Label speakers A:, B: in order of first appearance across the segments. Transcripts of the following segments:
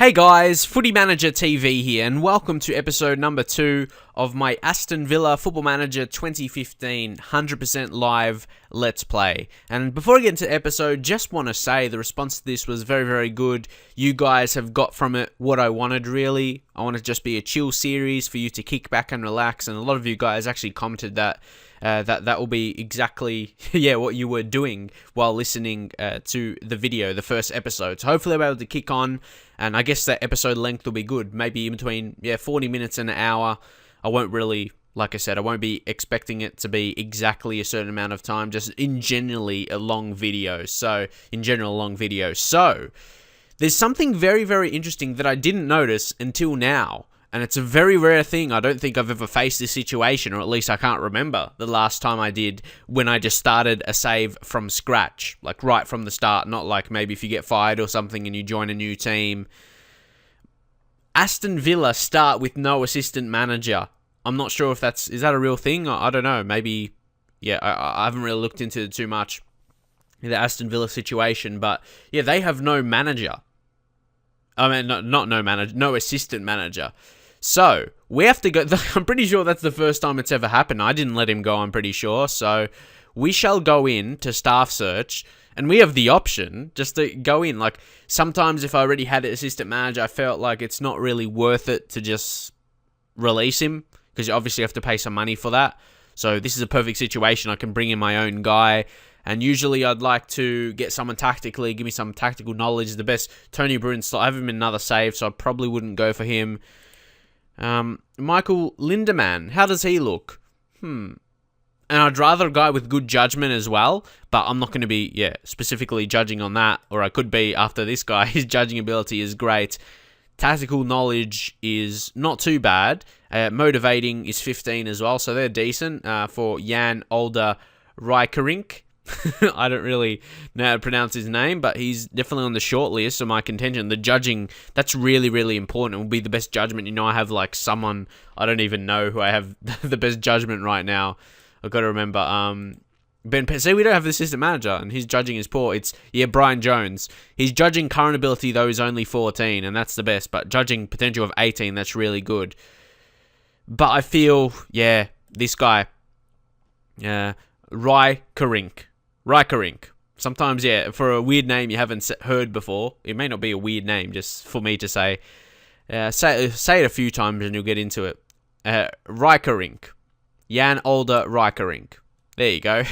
A: Hey guys, Footy Manager TV here, and welcome to episode number 2 of my Aston Villa Football Manager 2015 100% live Let's Play. And before I get into the episode, just want to say the response to this was very, very good. You guys have got from it what I wanted, really. I want it to just be a chill series for you to kick back and relax, and a lot of you guys actually commented that that will be exactly what you were doing while listening to the video, the first episode. So hopefully I'll be able to kick on, and I guess that episode length will be good, maybe in between 40 minutes and an hour. I won't really, like I said, I won't be expecting it to be exactly a certain amount of time, just in generally a long video. So there's something very, very interesting that I didn't notice until now. And it's a very rare thing. I don't think I've ever faced this situation, or at least I can't remember the last time I did, when I just started a save from scratch, like right from the start, not like maybe if you get fired or something and you join a new team. Aston Villa start with no assistant manager. I'm not sure if is that a real thing? I don't know. Maybe, I haven't really looked into it too much, the Aston Villa situation, but yeah, they have no manager. I mean, not no manager, no assistant manager. So, we have to go... I'm pretty sure that's the first time it's ever happened. I didn't let him go, I'm pretty sure. So, we shall go in to staff search, and we have the option just to go in. Like, sometimes if I already had an assistant manager, I felt like it's not really worth it to just release him, because you obviously have to pay some money for that. So, this is a perfect situation. I can bring in my own guy, and usually I'd like to get someone tactically, give me some tactical knowledge. The best, Tony Bruin, I have him in another save, so I probably wouldn't go for him. Michael Lindemann, how does he look? And I'd rather a guy with good judgment as well, but I'm not going to be, specifically judging on that, or I could be after this guy. His judging ability is great. Tactical knowledge is not too bad. Motivating is 15 as well, so they're decent for Jan Older Rijkerink. I don't really know how to pronounce his name, but he's definitely on the short list of my contention. The judging, that's really, really important. It will be the best judgment. You know, I have like someone, I don't even know who I have the best judgment right now. I've got to remember, see, we don't have the assistant manager, and his judging is poor. It's, Brian Jones. His judging current ability, though, is only 14, and that's the best, but judging potential of 18, that's really good. But I feel, this guy, Rijkerink. Sometimes, for a weird name you haven't heard before. It may not be a weird name, just for me to say. Say it a few times and you'll get into it. Rijkerink. Jan Older Rijkerink. There you go.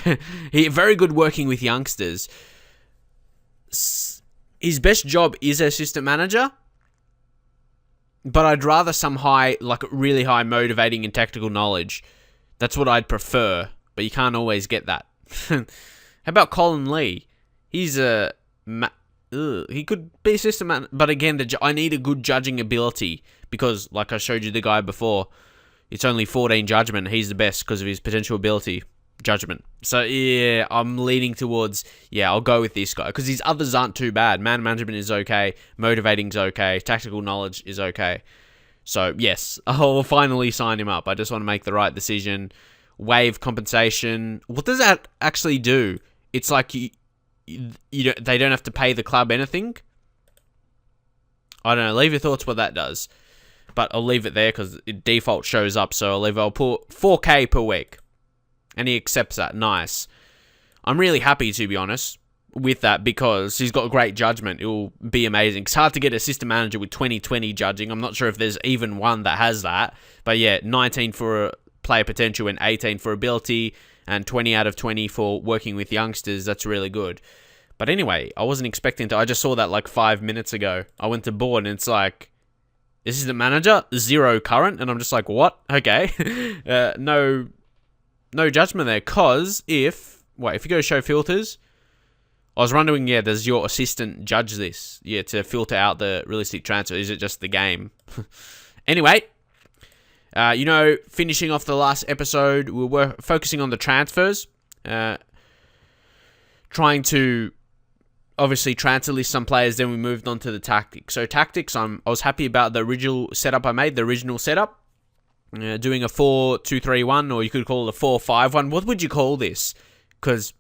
A: He very good working with youngsters. His best job is assistant manager, but I'd rather some really high motivating and tactical knowledge. That's what I'd prefer, but you can't always get that. How about Colin Lee? He's he could be assistant man, but again, I need a good judging ability, because, like I showed you the guy before, it's only 14 judgment. He's the best because of his potential ability, judgment. So I'm leaning towards I'll go with this guy, because these others aren't too bad. Man management is okay, motivating's okay, tactical knowledge is okay. So yes, I'll finally sign him up. I just want to make the right decision. Waive compensation. What does that actually do? It's like they don't have to pay the club anything. I don't know. Leave your thoughts what that does. But I'll leave it there because it default shows up. So I'll put 4K per week. And he accepts that. Nice. I'm really happy, to be honest, with that, because he's got great judgment. It will be amazing. It's hard to get an assistant manager with 20/20 judging. I'm not sure if there's even one that has that. But 19 for player potential and 18 for ability, and 20 out of 20 for working with youngsters. That's really good. But anyway, I wasn't expecting to. I just saw that like 5 minutes ago. I went to board and it's like, this is the manager, 0 current, and I'm just like, what? Okay. No judgment there, because if you go to show filters, I was wondering, does your assistant judge this? To filter out the realistic transfer. Is it just the game? Anyway, finishing off the last episode, we were focusing on the transfers, trying to obviously transfer list some players. Then we moved on to the tactics. So tactics, I was happy about the original setup I made, doing a 4-2-3-1, or you could call it a 4-5-1. What would you call this? Because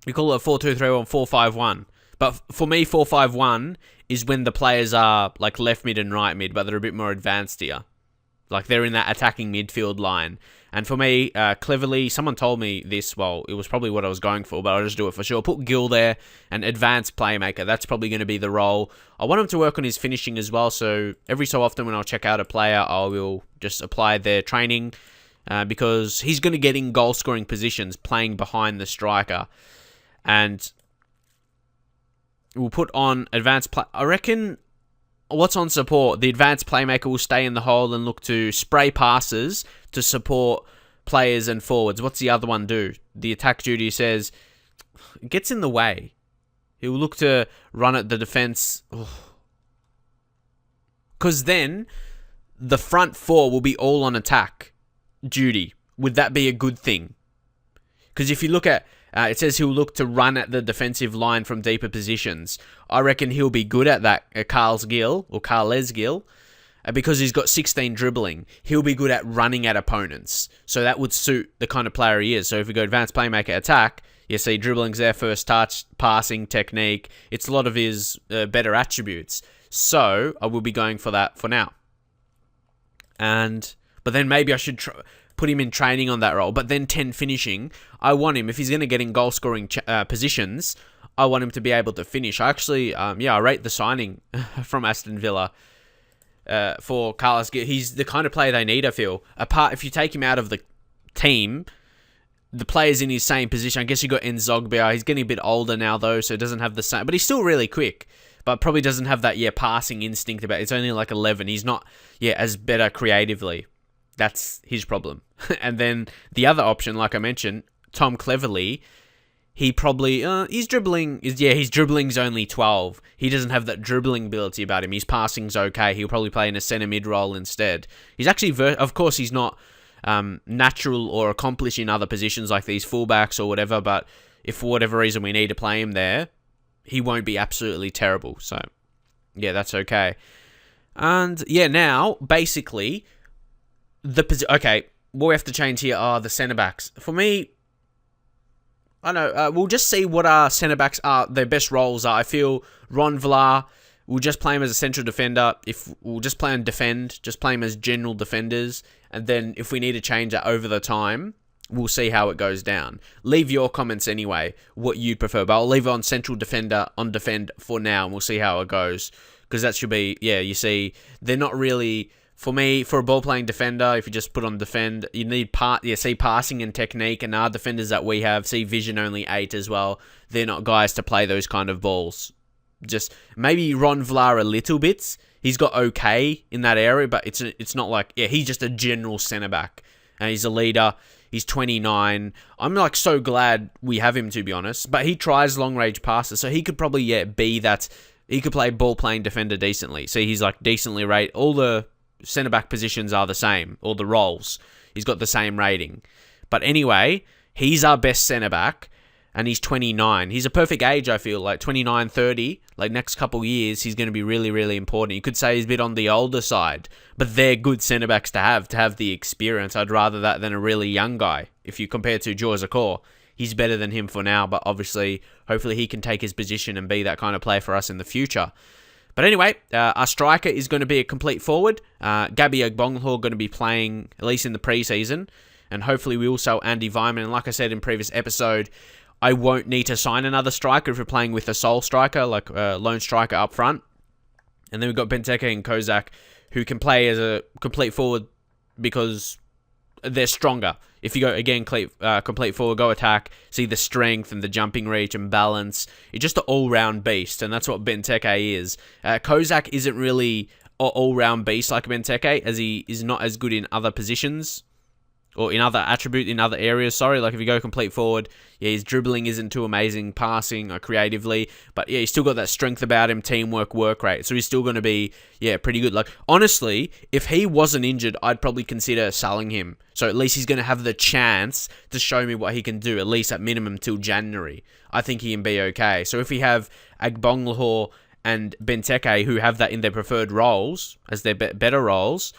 A: we call it a 4-2-3-1, 4-5-1. But for me, 4-5-1 is when the players are like left mid and right mid, but they're a bit more advanced here. Like they're in that attacking midfield line. And for me, cleverly, someone told me this, well, it was probably what I was going for, but I'll just do it for sure. Put Gill there, an advanced playmaker. That's probably going to be the role. I want him to work on his finishing as well, so every so often when I'll check out a player, I will just apply their training, because he's going to get in goal-scoring positions playing behind the striker. And we'll put on advanced play. I reckon what's on support, the advanced playmaker will stay in the hole and look to spray passes to support players and forwards. What's the other one do? The attack duty says it gets in the way. He will look to run at the defense. Because then the front four will be all on attack duty. Would that be a good thing? Because if you look at it says he'll look to run at the defensive line from deeper positions. I reckon he'll be good at that, Carles Gil, because he's got 16 dribbling. He'll be good at running at opponents. So that would suit the kind of player he is. So if we go advanced playmaker attack, you see dribbling's there, first touch, passing, technique. It's a lot of his better attributes. So I will be going for that for now. But then maybe I should put him in training on that role. But then 10 finishing, I want him, if he's going to get in goal-scoring positions, I want him to be able to finish. I actually, I rate the signing from Aston Villa for Carlos. He's the kind of player they need, I feel. Apart, if you take him out of the team, the players in his same position, I guess you got Nzogbia. He's getting a bit older now, though, so it doesn't have the same... But he's still really quick, but probably doesn't have that, passing instinct about it. It's only like 11. He's not, as better creatively. That's his problem. And then the other option, like I mentioned, Tom Cleverley, he probably, his dribbling's only 12. He doesn't have that dribbling ability about him. His passing's okay. He'll probably play in a centre mid role instead. He's actually, of course, he's not natural or accomplished in other positions like these fullbacks or whatever, but if for whatever reason we need to play him there, he won't be absolutely terrible. So, that's okay. And, now, basically... what we have to change here are the centre-backs. For me, I know, we'll just see what our centre-backs are, their best roles are. I feel Ron Vlaar, we'll just play him as a central defender. If we'll just play him defend, just play him as general defenders. And then if we need to change that over the time, we'll see how it goes down. Leave your comments anyway, what you'd prefer. But I'll leave it on central defender, on defend for now, and we'll see how it goes. Because that should be, you see, they're not really... For me, for a ball-playing defender, if you just put on defend, you need passing and technique, and our defenders that we have, see vision only 8 as well. They're not guys to play those kind of balls. Just maybe Ron Vlaar a little bit. He's got okay in that area, but it's not like, he's just a general centre-back. And he's a leader. He's 29. I'm like so glad we have him, to be honest. But he tries long-range passes, so he could probably, be that. He could play ball-playing defender decently. See, he's like decently rated. All the centre-back positions are the same, or the roles. He's got the same rating. But anyway, he's our best centre-back, and he's 29. He's a perfect age, I feel, like 29, 30. Like, next couple years, he's going to be really, really important. You could say he's a bit on the older side, but they're good centre-backs to have the experience. I'd rather that than a really young guy. If you compare to George Zakor, he's better than him for now, but obviously, hopefully he can take his position and be that kind of player for us in the future. But anyway, our striker is going to be a complete forward. Gabby Agbonglahor going to be playing, at least in the preseason. And hopefully we also Andy Weimann. And like I said in previous episode, I won't need to sign another striker if we're playing with a sole striker, like a lone striker up front. And then we've got Benteke and Kozak, who can play as a complete forward because they're stronger. If you go, again, complete forward, go attack, see the strength and the jumping reach and balance. It's just an all-round beast, and that's what Benteke is. Kozak isn't really an all-round beast like Benteke, as he is not as good in other positions, or in other areas, like if you go complete forward, his dribbling isn't too amazing, passing or creatively, but he's still got that strength about him, teamwork, work rate, so he's still going to be, pretty good. Like, honestly, if he wasn't injured, I'd probably consider selling him, so at least he's going to have the chance to show me what he can do, at least at minimum till January. I think he can be okay. So if we have Agbonglahor and Benteke, who have that in their preferred roles, as their better roles,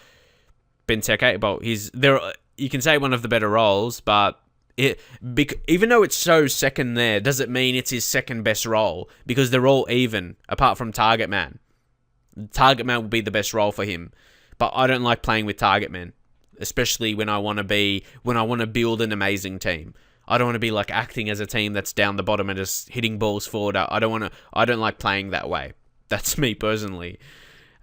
A: Benteke, you can say one of the better roles, but Even though it's so second there, does it mean it's his second best role? Because they're all even, apart from target man. Target man will be the best role for him. But I don't like playing with target men, especially when I want to build an amazing team. I don't want to be like acting as a team that's down the bottom and just hitting balls forward. I don't like playing that way. That's me personally.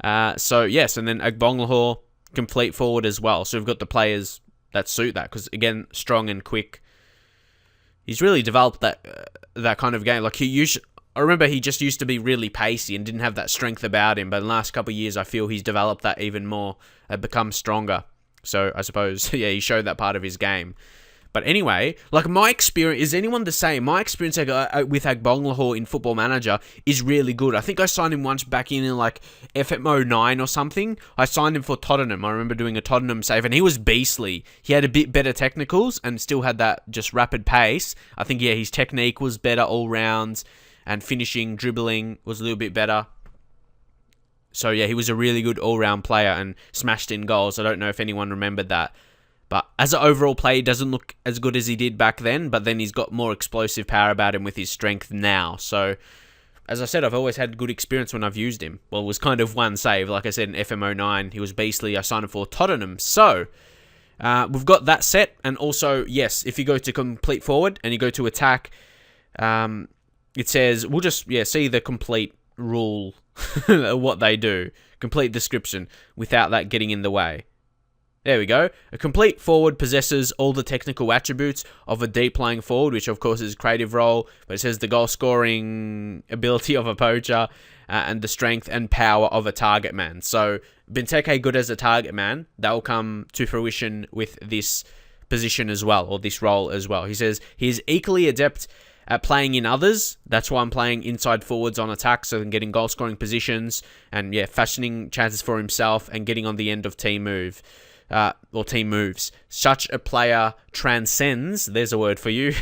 A: So yes, and then Agbonlahor, complete forward as well. So we've got the players that suit that, because again, strong and quick. He's really developed that kind of game. Like I remember he just used to be really pacey and didn't have that strength about him. But in the last couple of years, I feel he's developed that even more and become stronger. So I suppose, yeah, he showed that part of his game. But anyway, like my experience, is anyone the same? My experience with Agbonlahor in Football Manager is really good. I think I signed him once back in like FM09 or something. I signed him for Tottenham. I remember doing a Tottenham save, and he was beastly. He had a bit better technicals and still had that just rapid pace. I think, yeah, his technique was better all rounds, and finishing, dribbling was a little bit better. So yeah, he was a really good all-round player and smashed in goals. I don't know if anyone remembered that. But as an overall player, he doesn't look as good as he did back then, but then he's got more explosive power about him with his strength now. So, as I said, I've always had good experience when I've used him. Well, it was kind of one save. Like I said, in FM09, he was beastly. I signed him for Tottenham. So, we've got that set. And also, yes, if you go to complete forward and you go to attack, it says, we'll just see the complete rule, what they do. Complete description without that getting in the way. There we go. A complete forward possesses all the technical attributes of a deep lying forward, which of course is creative role, but it says the goal scoring ability of a poacher and the strength and power of a target man. So Benteke good as a target man. That will come to fruition with this position as well, or this role as well. He says he is equally adept at playing in others. That's why I'm playing inside forwards on attack, so I'm getting goal scoring positions and fashioning chances for himself and getting on the end of team moves. Such a player transcends, there's a word for you,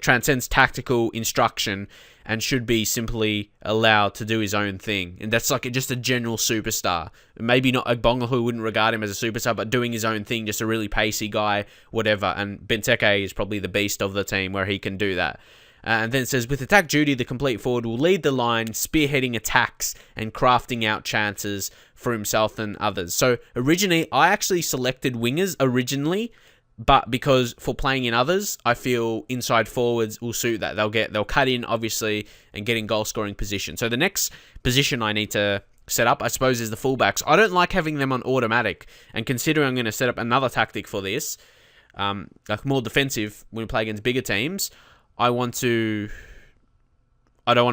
A: transcends tactical instruction and should be simply allowed to do his own thing. And that's like just a general superstar. Maybe not Agbonlahor, wouldn't regard him as a superstar, but doing his own thing, just a really pacey guy, whatever. And Benteke is probably the beast of the team where he can do that. And then it says, with attack duty, the complete forward will lead the line, spearheading attacks and crafting out chances for himself and others. So originally, I actually selected wingers originally, but because for playing in others, I feel inside forwards will suit that. They'll cut in, obviously, and get in goal scoring position. So the next position I need to set up, I suppose, is the fullbacks. I don't like having them on automatic, and considering I'm going to set up another tactic for this, like more defensive when we play against bigger teams, I don't want to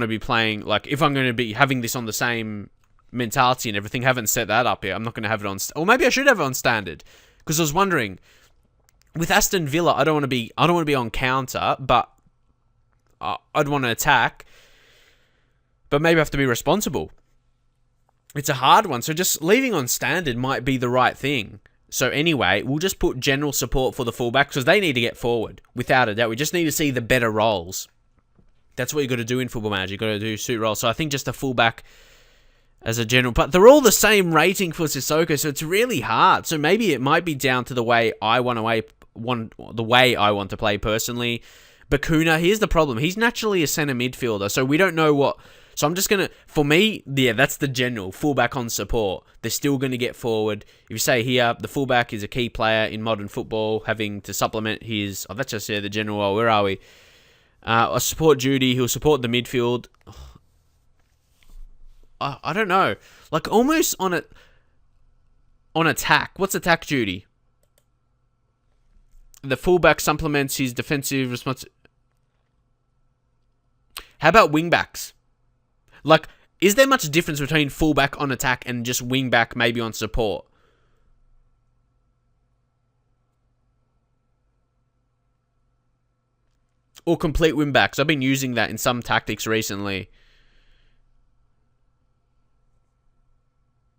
A: be playing, like, if I'm going to be having this on the same mentality and everything, haven't set that up yet. I'm not going to have it on, or maybe I should have it on standard, because I was wondering, with Aston Villa, I don't want to be on counter, but I'd want to attack, but maybe I have to be responsible. It's a hard one, so just leaving on standard might be the right thing. So anyway, we'll just put general support for the fullback because they need to get forward, without a doubt. We just need to see the better roles. That's what you got to do in Football Manager. You got to do suit roles. So I think just a fullback as a general, but they're all the same rating for Sissoko, so it's really hard. So maybe it might be down to the way I want to play personally. Bakuna, here's the problem. He's naturally a centre midfielder, so we don't know what. So I'm just going to, for me, that's the general. Fullback on support. They're still going to get forward. If you say here, the fullback is a key player in modern football, having to supplement his, let's just say the general role. Where are we? A support duty. He'll support the midfield. I don't know. Like almost on attack. What's attack duty? The fullback supplements his defensive response. How about wingbacks? Like, is there much difference between fullback on attack and just wingback maybe on support? Or complete wingbacks. I've been using that in some tactics recently.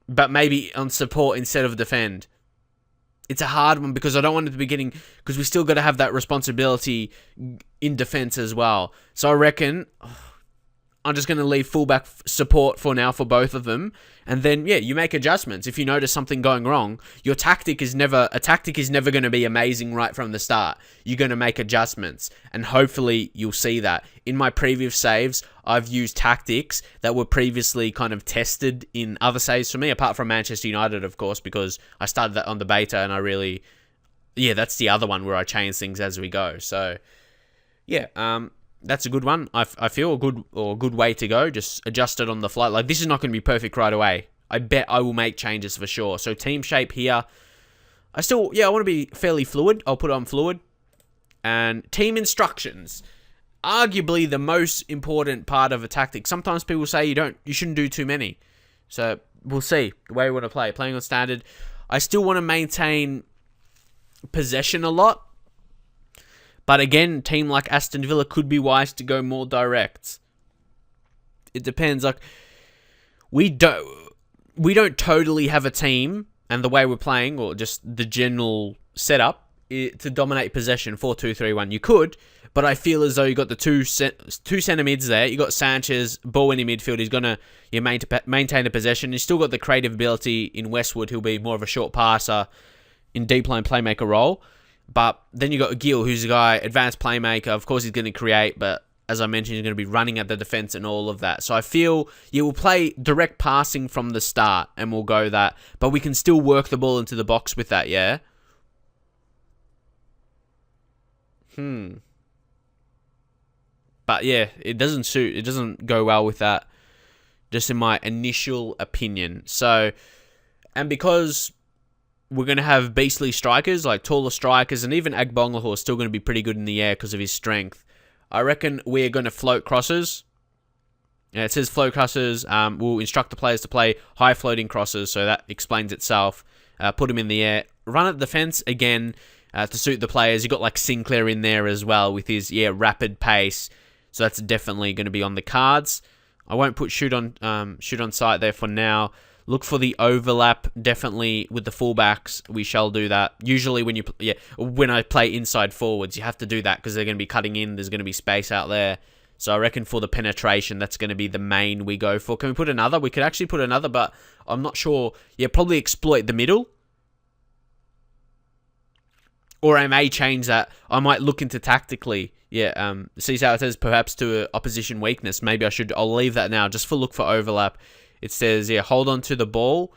A: But maybe on support instead of defend. It's a hard one because I don't want it to be getting, because we still got to have that responsibility in defense as well. So I reckon I'm just going to leave fullback support for now for both of them. And then, yeah, you make adjustments. If you notice something going wrong, a tactic is never going to be amazing right from the start. You're going to make adjustments. And hopefully you'll see that. In my previous saves, I've used tactics that were previously kind of tested in other saves for me, apart from Manchester United, of course, because I started that on the beta and I really... Yeah, that's the other one where I change things as we go. So, yeah, that's a good one. I feel a good way to go. Just adjust it on the fly. Like, this is not going to be perfect right away. I bet I will make changes for sure. So team shape here. I want to be fairly fluid. I'll put on fluid. And team instructions. Arguably the most important part of a tactic. Sometimes people say you shouldn't do too many. So we'll see the way we want to play. Playing on standard. I still want to maintain possession a lot. But again, team like Aston Villa could be wise to go more direct. It depends. Like, we don't totally have a team, and the way we're playing, or just the general setup, to dominate possession 4-2-3-1. You could, but I feel as though you got the two centre mids there. You got Sanchez, ball in your midfield. He's gonna maintain the possession. You still got the creative ability in Westwood, who'll be more of a short passer in deep line playmaker role. But then you got Gil, who's a guy, advanced playmaker. Of course, he's going to create, but as I mentioned, he's going to be running at the defense and all of that. So I feel we'll play direct passing from the start, and we'll go that. But we can still work the ball into the box with that, yeah? But yeah, it doesn't suit. It doesn't go well with that, just in my initial opinion. So, and because we're going to have beastly strikers, like taller strikers, and even Agbonlahor is still going to be pretty good in the air because of his strength. I reckon we're going to float crosses. Yeah, it says float crosses. We'll instruct the players to play high floating crosses, so that explains itself. Put them in the air. Run at the defense again to suit the players. You got like Sinclair in there as well with his rapid pace, so that's definitely going to be on the cards. I won't put shoot on sight there for now. Look for the overlap, definitely with the fullbacks. We shall do that. Usually when I play inside forwards, you have to do that because they're going to be cutting in. There's going to be space out there. So I reckon for the penetration, that's going to be the main we go for. Can we put another? We could actually put another, but I'm not sure. Yeah, probably exploit the middle. Or I may change that. I might look into tactically. Yeah, see how it says perhaps to opposition weakness. Maybe I'll leave that now just for look for overlap. It says, hold on to the ball.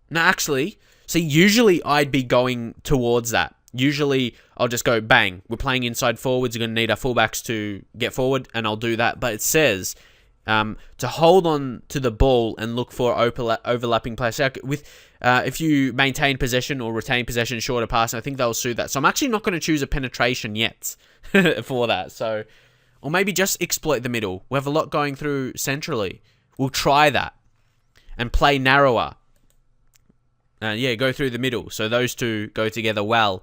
A: No, actually, see, usually I'd be going towards that. Usually, I'll just go, bang, we're playing inside forwards, you're going to need our fullbacks to get forward, and I'll do that. But it says to hold on to the ball and look for overlapping players. If you maintain possession or retain possession shorter pass, I think they'll suit that. So I'm actually not going to choose a penetration yet for that. So, or maybe just exploit the middle. We have a lot going through centrally. We'll try that and play narrower. Go through the middle. So those two go together well.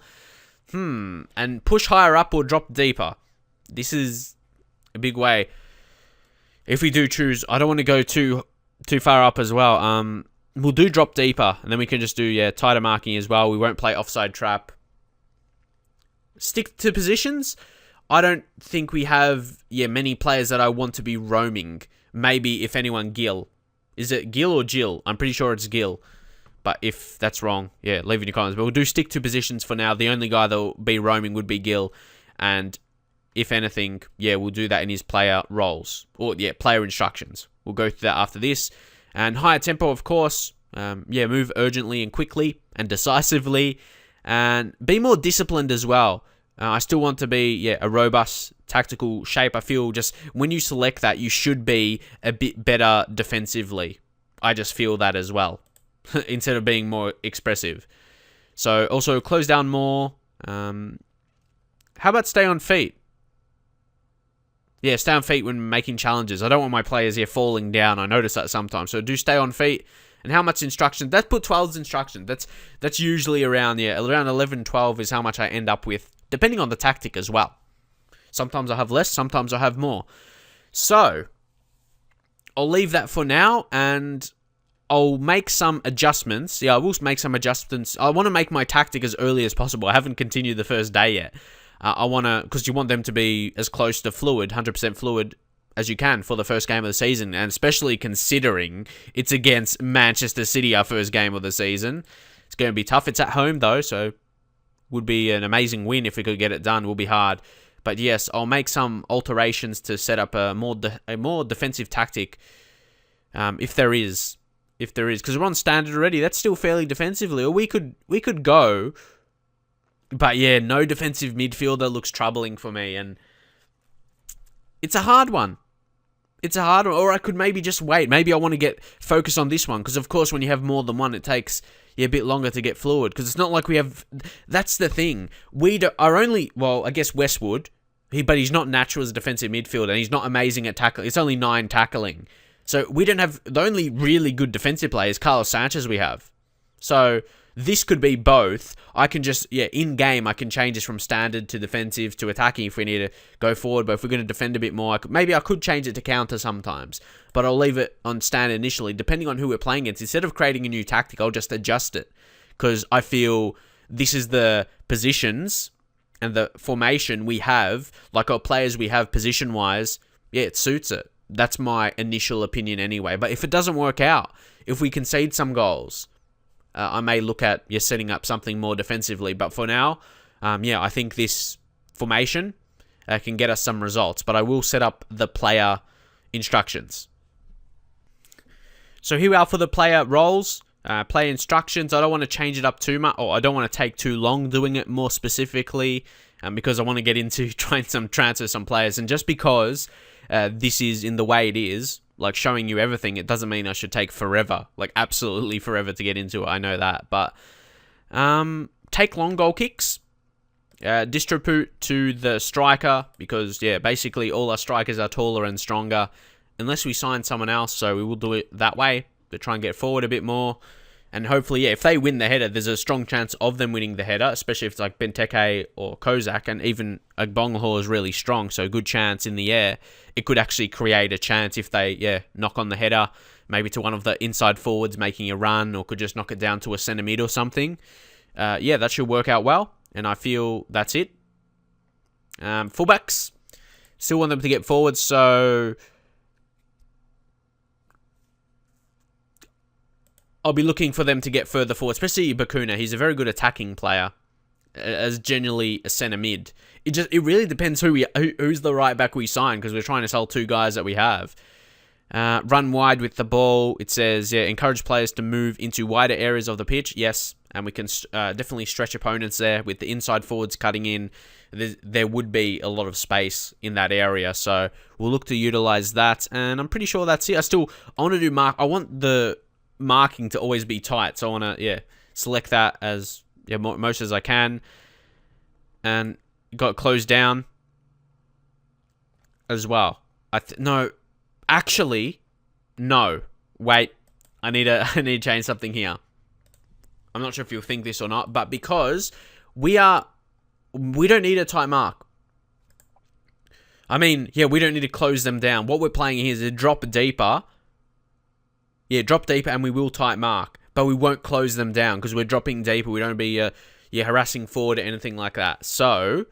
A: And push higher up or drop deeper. This is a big way. If we do choose, I don't want to go too far up as well. We'll do drop deeper, and then we can just do tighter marking as well. We won't play offside trap. Stick to positions. I don't think we have many players that I want to be roaming. Maybe, if anyone, Gil. Is it Gil or Jill? I'm pretty sure it's Gil. But if that's wrong, leave it in your comments. But we'll do stick to positions for now. The only guy that will be roaming would be Gil. And if anything, we'll do that in his player roles. Or, player instructions. We'll go through that after this. And higher tempo, of course. Move urgently and quickly and decisively. And be more disciplined as well. I still want to be a robust tactical shape. I feel just when you select that, you should be a bit better defensively. I just feel that as well, instead of being more expressive. So also close down more. How about stay on feet? Stay on feet when making challenges. I don't want my players here falling down. I notice that sometimes. So do stay on feet. And how much instruction? That's put 12's instruction. That's usually around 11, 12 is how much I end up with, depending on the tactic as well. Sometimes I have less, sometimes I have more. So, I'll leave that for now, and I'll make some adjustments. I will make some adjustments. I want to make my tactic as early as possible. I haven't continued the first day yet. I want to, because you want them to be as close to fluid, 100% fluid, as you can for the first game of the season, and especially considering it's against Manchester City, our first game of the season. It's going to be tough. It's at home, though, so would be an amazing win if we could get it done. Will be hard. But yes, I'll make some alterations to set up a more defensive tactic, if there is, because we're on standard already. That's still fairly defensively. Or we could go, but yeah, no defensive midfielder looks troubling for me, and it's a hard one. Or I could maybe just wait. Maybe I want to get focused on this one, because of course when you have more than one, it takes a bit longer to get fluid, because it's not like we have... That's the thing. I guess Westwood, but he's not natural as a defensive midfielder, and he's not amazing at tackling. It's only 9 tackling. So we don't have... The only really good defensive player is Carlos Sanchez we have. So this could be both. I can just... in-game, I can change this from standard to defensive to attacking if we need to go forward. But if we're going to defend a bit more, maybe I could change it to counter sometimes. But I'll leave it on standard initially, depending on who we're playing against. Instead of creating a new tactic, I'll just adjust it. Because I feel this is the positions and the formation we have, like our players we have position-wise, it suits it. That's my initial opinion anyway. But if it doesn't work out, if we concede some goals, I may look at setting up something more defensively. But for now, I think this formation can get us some results. But I will set up the player instructions. So here we are for the player roles, player instructions. I don't want to change it up too much, or I don't want to take too long doing it more specifically, because I want to get into trying some transfer some players. And just because this is in the way it is, like showing you everything, it doesn't mean I should take forever, like absolutely forever to get into it. I know that, but take long goal kicks, distribute to the striker, because basically all our strikers are taller and stronger, unless we sign someone else. So we will do it that way to try and get forward a bit more. And hopefully, if they win the header, there's a strong chance of them winning the header, especially if it's like Benteke or Kozak, and even Agbonglahor is really strong, so good chance in the air. It could actually create a chance if they, knock on the header, maybe to one of the inside forwards making a run, or could just knock it down to a centre mid or something. That should work out well, and I feel that's it. Fullbacks, still want them to get forward, so I'll be looking for them to get further forward, especially Bakuna. He's a very good attacking player, as generally a centre mid. It really depends who's the right back we sign, because we're trying to sell 2 guys that we have. Run wide with the ball. It says, encourage players to move into wider areas of the pitch. Yes, and we can definitely stretch opponents there with the inside forwards cutting in. There would be a lot of space in that area, so we'll look to utilize that. And I'm pretty sure that's it. I want to do mark. I want the marking to always be tight, so I want to select that as most as I can, and got closed down as well. No, wait, I need to change something here. I'm not sure if you'll think this or not, but because we don't need a tight mark. I mean, we don't need to close them down. What we're playing here is a drop deeper. Drop deeper, and we will tight mark, but we won't close them down because we're dropping deeper. We don't be harassing forward or anything like that. So,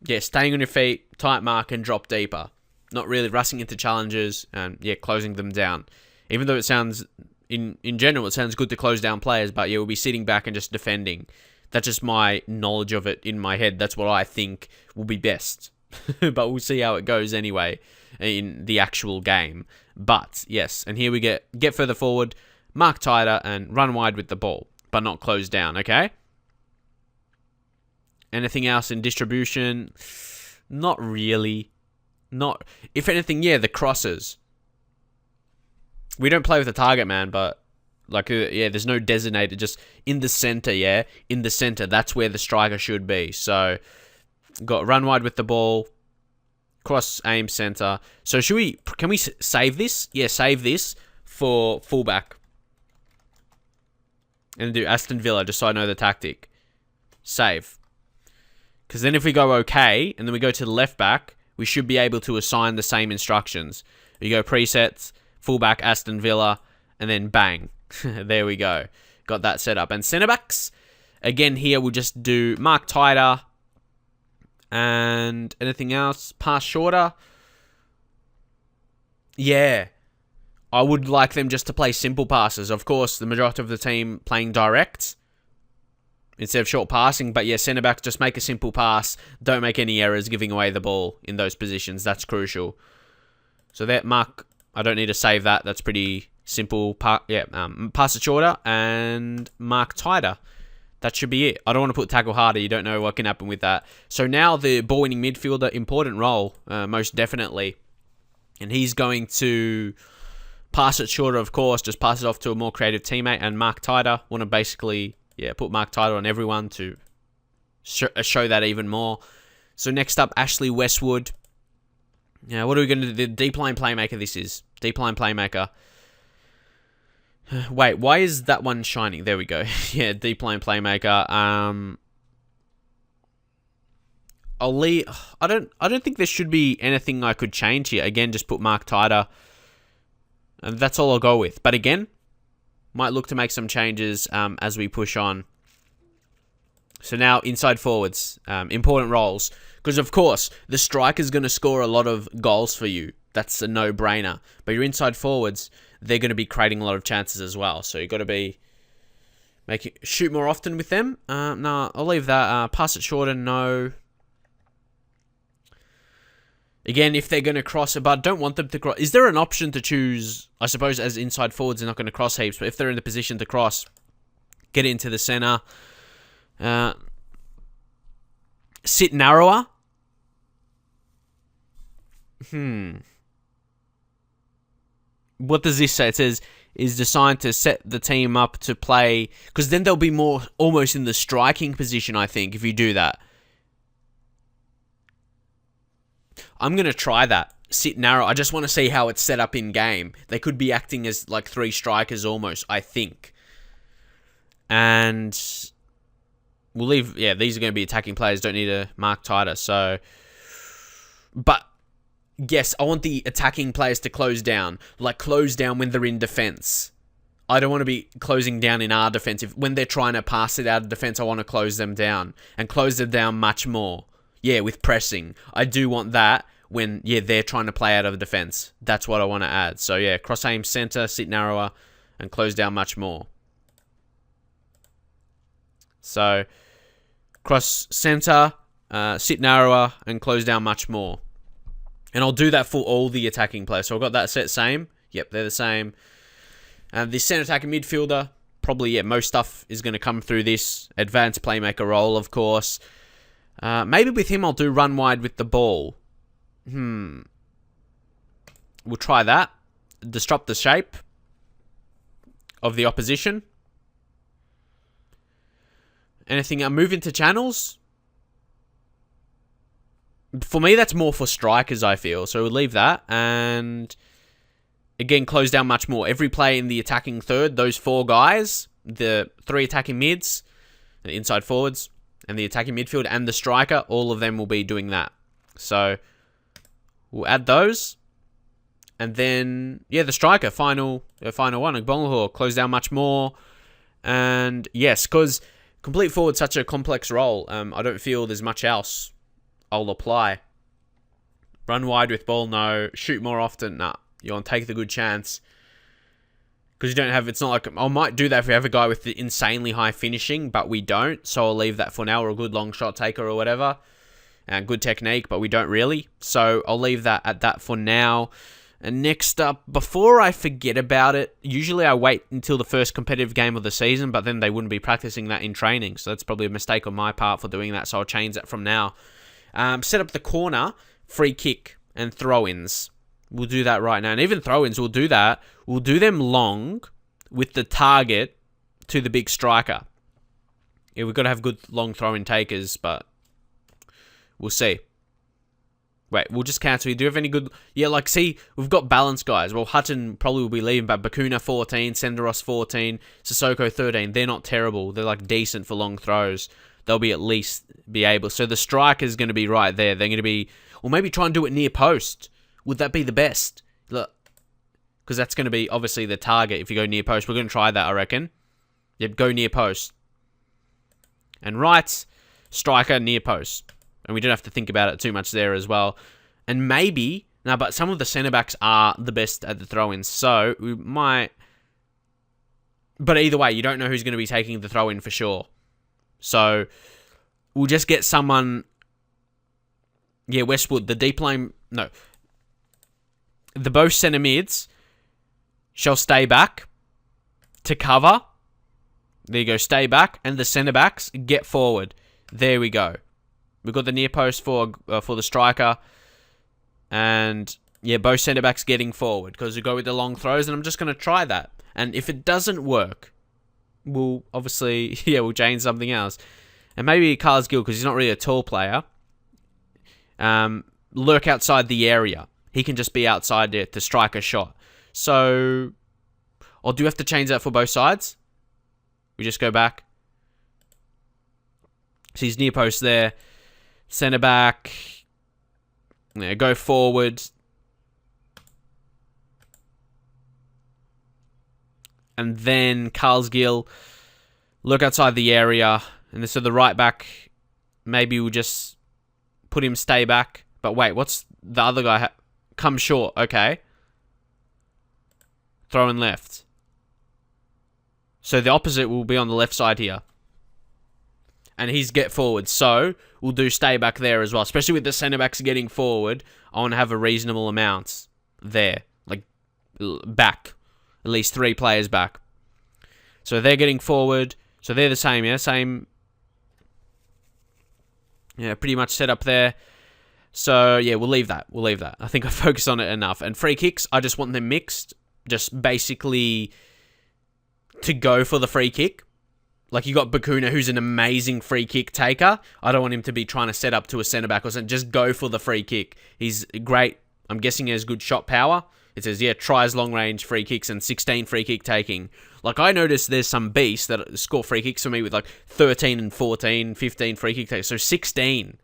A: staying on your feet, tight mark, and drop deeper. Not really rushing into challenges and closing them down. Even though it sounds, in general, it sounds good to close down players, but we'll be sitting back and just defending. That's just my knowledge of it in my head. That's what I think will be best. But we'll see how it goes anyway in the actual game. But yes, and here we get further forward, mark tighter, and run wide with the ball, but not close down, okay? Anything else in distribution? Not really. If anything, the crosses. We don't play with a target man, but there's no designated, just in the center, in the center, that's where the striker should be. So, got run wide with the ball, cross, aim, center. So can we save this? Save this for fullback. And do Aston Villa, just so I know the tactic. Save. Because then if we go okay, and then we go to the left back, we should be able to assign the same instructions. You go presets, fullback, Aston Villa, and then bang. There we go. Got that set up. And centre backs, again here we'll just do mark tighter, and anything else, pass shorter. Yeah. I would like them just to play simple passes. Of course, the majority of the team playing direct instead of short passing. But yeah, centre-backs just make a simple pass. Don't make any errors giving away the ball in those positions. That's crucial. So that mark, I don't need to save that. That's pretty simple. Pass it shorter and mark tighter. That should be it. I don't want to put tackle harder. You don't know what can happen with that. So now the ball-winning midfielder, important role, most definitely. And he's going to pass it shorter, of course. Just pass it off to a more creative teammate. And mark tighter. Want to basically, put mark tighter on everyone to show that even more. So next up, Ashley Westwood. Now, what are we going to do? The deep line playmaker this is. Deep line playmaker. Wait, why is that one shining? There we go. Yeah, deep line playmaker. I'll leave. I don't think there should be anything I could change here. Again, just put mark tighter. And that's all I'll go with. But again, might look to make some changes as we push on. So now, inside forwards. Important roles. Because, of course, the striker's going to score a lot of goals for you. That's a no-brainer. But your inside forwards, they're going to be creating a lot of chances as well. So you've got to be shoot more often with them. No, I'll leave that. Pass it shorter, no. Again, if they're going to cross it, but don't want them to cross. Is there an option to choose, I suppose, as inside forwards, they're not going to cross heaps, but if they're in the position to cross, get into the centre. Sit narrower. What does this say? It says, is designed to set the team up to play, because then they'll be more almost in the striking position, I think, if you do that. I'm going to try that. Sit narrow. I just want to see how it's set up in game. They could be acting as like three strikers almost, I think. And we'll leave, these are going to be attacking players. Don't need to mark tighter. So, but yes, I want the attacking players to close down. Like close down when they're in defense. I don't want to be closing down in our defense. When they're trying to pass it out of defense, I want to close them down. And close them down much more. Yeah, with pressing. I do want that when, they're trying to play out of defense. That's what I want to add. So, cross aim center, sit narrower, and close down much more. So, cross center, sit narrower, and close down much more. And I'll do that for all the attacking players. So, I've got that set same. Yep, they're the same. The center attacking midfielder, probably, most stuff is going to come through this advanced playmaker role, of course. Maybe with him I'll do run wide with the ball. We'll try that. Disrupt the shape of the opposition. Anything? Move into channels. For me, that's more for strikers, I feel. So we'll leave that. And again, close down much more. Every play in the attacking third, those four guys, the three attacking mids, the inside forwards, and the attacking midfield and the striker, all of them will be doing that. So we'll add those. And then, the striker, final one. Bonglahor, close down much more. And yes, because complete forward's such a complex role. I don't feel there's much else I'll apply. Run wide with ball, no. Shoot more often, nah. You want to take the good chance. Because you don't have, it's not like, I might do that if we have a guy with the insanely high finishing, but we don't. So I'll leave that for now, or a good long shot taker or whatever. And good technique, but we don't really. So I'll leave that at that for now. And next up, before I forget about it, usually I wait until the first competitive game of the season, but then they wouldn't be practicing that in training. So that's probably a mistake on my part for doing that. So I'll change that from now. Set up the corner, free kick, and throw-ins. We'll do that right now. And even throw-ins, we'll do that. We'll do them long with the target to the big striker. Yeah, we've got to have good long throw-in takers, but we'll see. Wait, we'll just cancel. Do you have any good... see, we've got balanced guys. Well, Hutton probably will be leaving, but Bakuna 14, Senderos 14, Sissoko 13. They're not terrible. They're decent for long throws. They'll be at least be able... So the striker's going to be right there. They're going to be... Or maybe try and do it near post. Would that be the best? Look, because that's going to be obviously the target if you go near post. We're going to try that, I reckon. Yep, go near post. And right, striker near post. And we don't have to think about it too much there as well. And maybe Now, but some of the centre-backs are the best at the throw-ins, so we might... But either way, you don't know who's going to be taking the throw-in for sure. So, we'll just get someone... Yeah, Westwood, the deep line... No. The both centre mids shall stay back to cover. There you go, stay back. And the centre-backs get forward. There we go. We've got the near post for the striker. And, yeah, both centre-backs getting forward. Because we go with the long throws, and I'm just going to try that. And if it doesn't work, we'll obviously... Yeah, we'll change something else. And maybe Carles Gill, because he's not really a tall player. Lurk outside the area. He can just be outside it to strike a shot. So... Or do we have to change that for both sides? We just go back. So he's near post there. Centre back. Yeah, go forward. And then Carles Gill. Look outside the area. And so the right back. Maybe we'll just put him stay back. But wait, what's the other guy? Come short. Okay. Throw in left. So the opposite will be on the left side here. And he's get forward. So we'll do stay back there as well. Especially with the centre-backs getting forward. I want to have a reasonable amount there. Like, back. At least 3 players back. So they're getting forward. So they're the same, yeah? Same. Yeah, pretty much set up there. So, yeah, we'll leave that. We'll leave that. I think I focused on it enough. And free kicks, I just want them mixed. Just basically... to go for the free kick. Like, you got Bakuna, who's an amazing free kick taker. I don't want him to be trying to set up to a centre-back or something. Just go for the free kick. He's great. I'm guessing he has good shot power. It says, yeah, tries long-range free kicks and 16 free kick taking. Like, I noticed there's some beasts that score free kicks for me with, like, 13 and 14, 15 free kick takes. So, 16.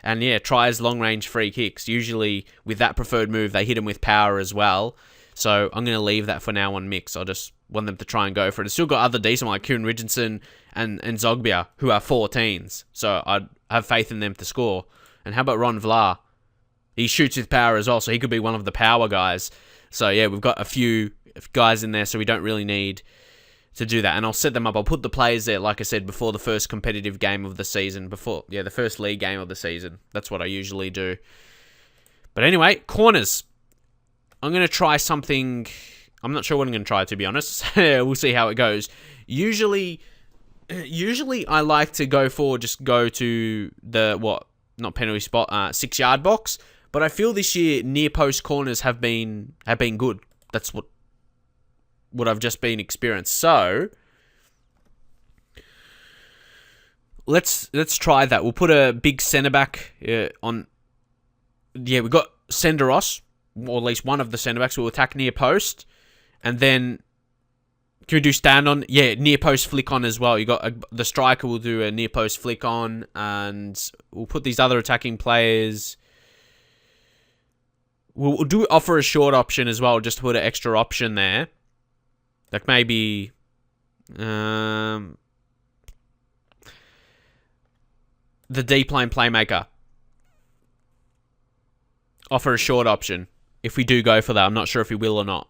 A: And, yeah, tries long-range free kicks. Usually, with that preferred move, they hit him with power as well. So, I'm going to leave that for now on mix. I'll just... want them to try and go for it. It's still got other decent like Kieran Richardson and Zogbia, who are 14s. So I have faith in them to score. And how about Ron Vlaar? He shoots with power as well, so he could be one of the power guys. So yeah, we've got a few guys in there, so we don't really need to do that. And I'll set them up. I'll put the players there, like I said, before the first competitive game of the season. The first league game of the season. That's what I usually do. But anyway, corners. I'm going to try something... I'm not sure what I'm going to try, to be honest. We'll see how it goes. Usually I like to go for just go to the, not penalty spot, 6-yard box. But I feel this year near post corners have been good. That's what I've just been experienced. So let's try that. We'll put a big centre back on. Yeah, we've got Senderos, or at least one of the centre backs will attack near post. And then, can we do stand on? Yeah, near post flick on as well. You got the striker will do a near post flick on, and we'll put these other attacking players. We'll offer a short option as well, just to put an extra option there. Like maybe, the deep line playmaker. Offer a short option if we do go for that. I'm not sure if we will or not.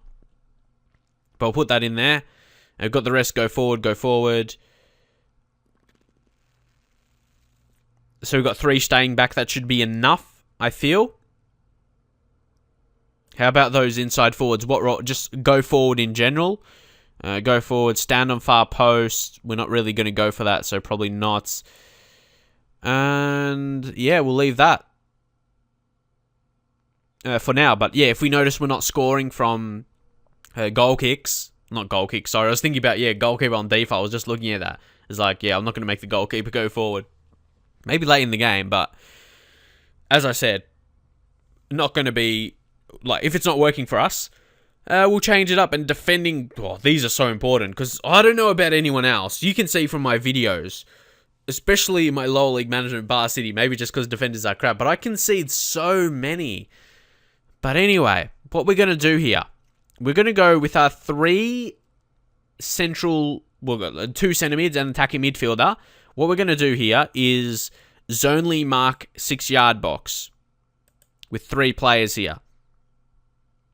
A: But I'll put that in there. I've got the rest go forward, go forward. So we've got 3 staying back. That should be enough, I feel. How about those inside forwards? Just go forward in general. Go forward, stand on far post. We're not really going to go for that, so probably not. And yeah, we'll leave that for now. But yeah, if we notice we're not scoring from... goal kicks. Not goal kicks, sorry. I was thinking about, goalkeeper on default. I was just looking at that. It's like, I'm not going to make the goalkeeper go forward. Maybe late in the game, but as I said, not going to be, like, if it's not working for us, we'll change it up. And defending, these are so important because I don't know about anyone else. You can see from my videos, especially my lower league management Bar City, maybe just because defenders are crap, but I concede so many. But anyway, what we're going to do here, we're going to go with our 3 central... We've got 2 centre mids and attacking midfielder. What we're going to do here is zonely mark 6-yard box with 3 players here.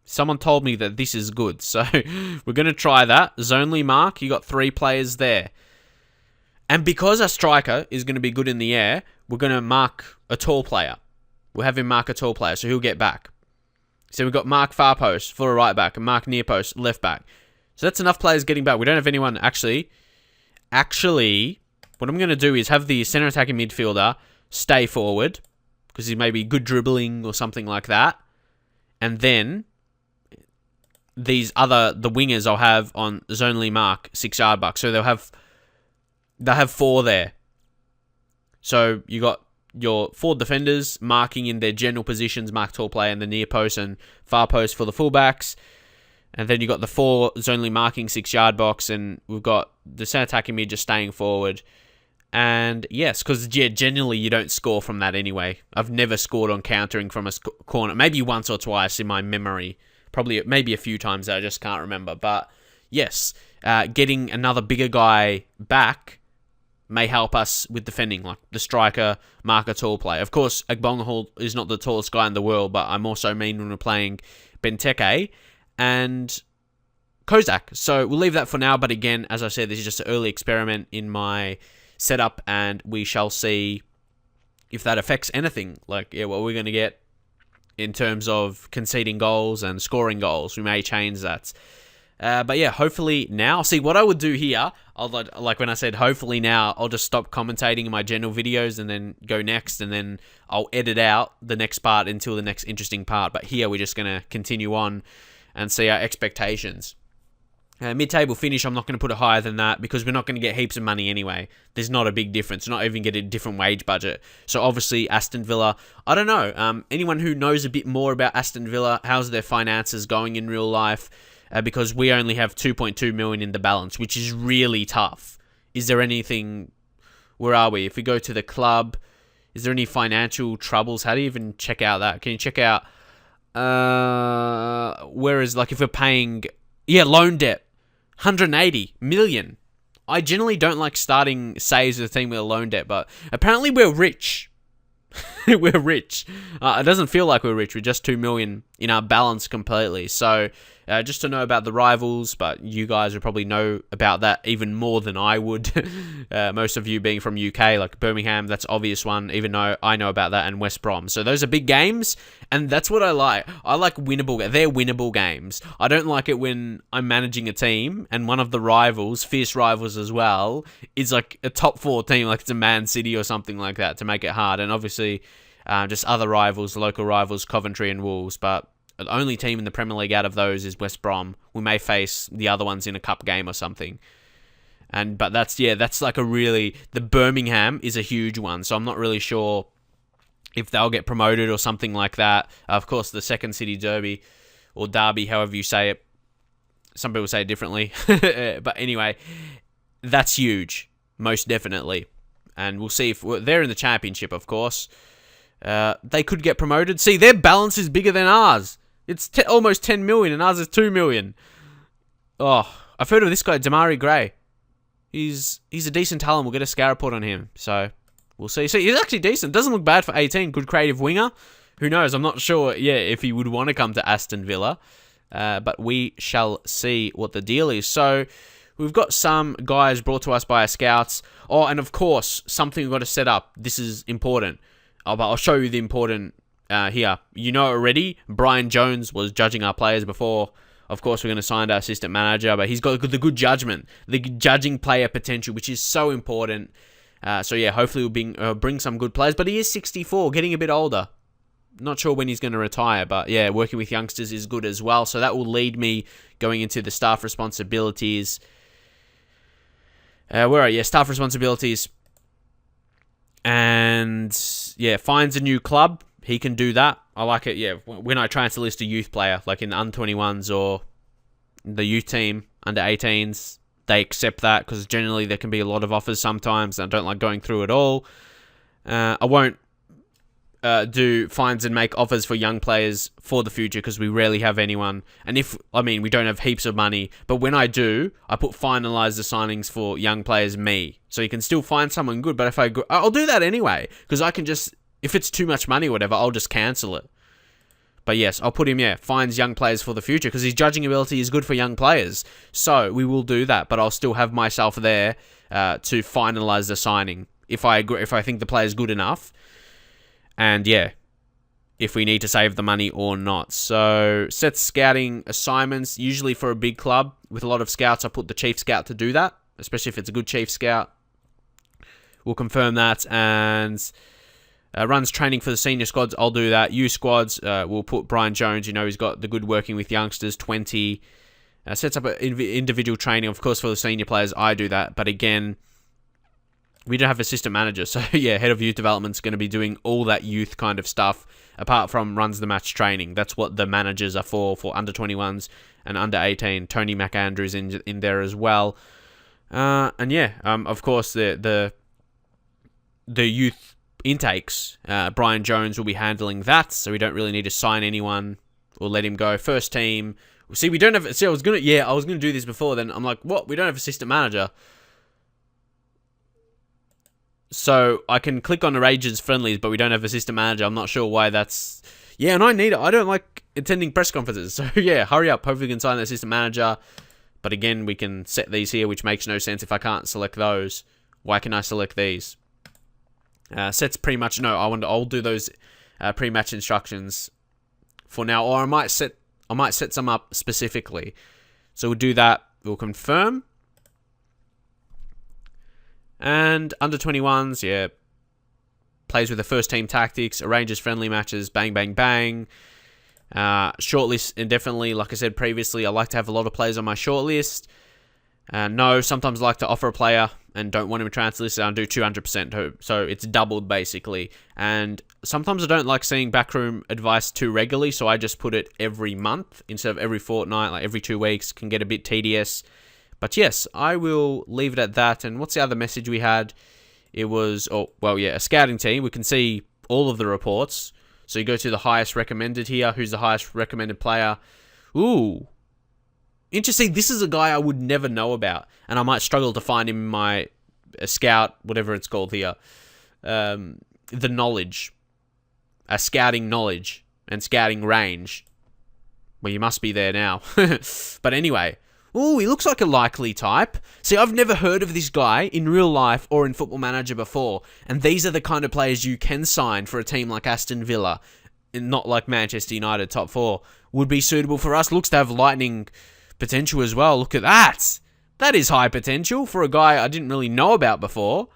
A: Someone told me that this is good. So we're going to try that. Zonely mark. You got 3 players there. And because a striker is going to be good in the air, we're going to mark a tall player. We'll have him mark a tall player, so he'll get back. So we've got mark far post for a right back, and mark near post, left back. So that's enough players getting back. We don't have anyone actually, what I'm going to do is have the center attacking midfielder stay forward, because he may be good dribbling or something like that. And then the wingers I'll have on zonely mark 6-yard buck. So they'll have 4 there. So you got your 4 defenders marking in their general positions, mark tall player in the near post and far post for the fullbacks. And then you got the 4 zonely marking 6-yard box, and we've got the center attacking mid just staying forward. And yes, because generally you don't score from that anyway. I've never scored on countering from a corner. Maybe once or twice in my memory. Probably maybe a few times that I just can't remember. But yes, getting another bigger guy back may help us with defending, like the striker, mark a tall player. Of course, Agbonga is not the tallest guy in the world, but I'm also mean when we're playing Benteke and Kozak. So we'll leave that for now. But again, as I said, this is just an early experiment in my setup, and we shall see if that affects anything. Like, what we're going to get in terms of conceding goals and scoring goals. We may change that. But yeah, hopefully now. See, what I would do here, like when I said hopefully now, I'll just stop commentating in my general videos and then go next, and then I'll edit out the next part until the next interesting part. But here we're just going to continue on and see our expectations. Mid-table finish, I'm not going to put it higher than that because we're not going to get heaps of money anyway. There's not a big difference. We're not even getting a different wage budget. So obviously, Aston Villa, I don't know. Anyone who knows a bit more about Aston Villa, how's their finances going in real life? Because we only have 2.2 million in the balance, which is really tough. Is there anything... Where are we? If we go to the club, is there any financial troubles? How do you even check out that? Can you check out... Whereas, like, if we're paying... Yeah, loan debt. 180 million. I generally don't like starting saves with a team with a loan debt, but apparently we're rich. We're rich. It doesn't feel like we're rich. We're just 2 million in our balance completely. So just to know about the rivals, but you guys would probably know about that even more than I would. Most of you being from UK, like Birmingham, that's obvious one, even though I know about that, and West Brom. So those are big games, and that's what I like. I like winnable. They're winnable games. I don't like it when I'm managing a team and one of the rivals, fierce rivals as well, is like a top 4 team, like it's a Man City or something like that, to make it hard. And obviously, just other rivals, local rivals, Coventry and Wolves, but the only team in the Premier League out of those is West Brom. We may face the other ones in a cup game or something. But that's like a really... The Birmingham is a huge one, so I'm not really sure if they'll get promoted or something like that. Of course, the Second City Derby, or Derby, however you say it. Some people say it differently. But anyway, that's huge, most definitely. And we'll see if... They're in the Championship, of course. They could get promoted. See, their balance is bigger than ours. It's almost 10 million, and ours is 2 million. Oh, I've heard of this guy, Damari Gray. He's a decent talent. We'll get a scout report on him. So, we'll see. So, he's actually decent. Doesn't look bad for 18. Good creative winger. Who knows? I'm not sure, if he would want to come to Aston Villa. But we shall see what the deal is. So, we've got some guys brought to us by our scouts. Oh, and of course, something we've got to set up. This is important. But I'll show you the important here. You know already, Brian Jones was judging our players before. Of course, we're going to sign our assistant manager, but he's got the good judgment, the judging player potential, which is so important. So yeah, hopefully we'll bring some good players. But he is 64, getting a bit older. Not sure when he's going to retire, but yeah, working with youngsters is good as well. So that will lead me going into the staff responsibilities. Where are you? Staff responsibilities. And yeah, finds a new club. He can do that. I like it, yeah. When I transfer list a youth player, like in the under-21s or the youth team, under-18s, they accept that because generally there can be a lot of offers sometimes. And I don't like going through it all. I won't do finds and make offers for young players for the future because we rarely have anyone. And we don't have heaps of money. But when I do, I put finalize the signings for young players me. So you can still find someone good. But I'll do that anyway because I can just... If it's too much money or whatever, I'll just cancel it. But yes, I'll put him, finds young players for the future, because his judging ability is good for young players. So we will do that, but I'll still have myself there to finalise the signing if I agree, if I think the player's good enough. And if we need to save the money or not. So set scouting assignments, usually for a big club with a lot of scouts, I put the chief scout to do that, especially if it's a good chief scout. We'll confirm that. And runs training for the senior squads, I'll do that. Youth squads, we'll put Brian Jones, he's got the good working with youngsters, 20. Sets up individual training, of course, for the senior players, I do that. But again, we don't have assistant manager, so head of youth development's going to be doing all that youth kind of stuff, apart from runs the match training. That's what the managers are for under 21s and under 18. Tony McAndrews in there as well. Of course, the youth intakes, Brian Jones will be handling that, so we don't really need to sign anyone. We'll let him go. First team. See, we don't have... See, I was gonna do this before, then I'm like, what? We don't have assistant manager. So I can click on arranges friendlies, but we don't have assistant manager. I'm not sure why that's... Yeah, and I need it. I don't like attending press conferences. So hurry up. Hopefully we can sign the assistant manager. But again, we can set these here, which makes no sense if I can't select those. Why can I select these? Sets pretty much... No, I'll do those pre-match instructions for now. Or I might set some up specifically. So we'll do that. We'll confirm. And under 21s, plays with the first team tactics, arranges friendly matches, bang, bang, bang. Shortlist indefinitely, like I said previously, I like to have a lot of players on my shortlist. No, sometimes I like to offer a player and don't want him translisted, and do 200%. So it's doubled basically. And sometimes I don't like seeing backroom advice too regularly, so I just put it every month instead of every fortnight, like every 2 weeks. Can get a bit tedious. But yes, I will leave it at that. And what's the other message we had? It was, a scouting team. We can see all of the reports. So you go to the highest recommended here. Who's the highest recommended player? Ooh. Interesting. This is a guy I would never know about. And I might struggle to find him in my scout, whatever it's called here. The knowledge. Scouting knowledge and scouting range. Well, you must be there now. But anyway... Ooh, he looks like a likely type. See, I've never heard of this guy in real life or in Football Manager before. And these are the kind of players you can sign for a team like Aston Villa. And not like Manchester United, top 4. Would be suitable for us. Looks to have lightning potential as well. Look at that. That is high potential for a guy I didn't really know about before.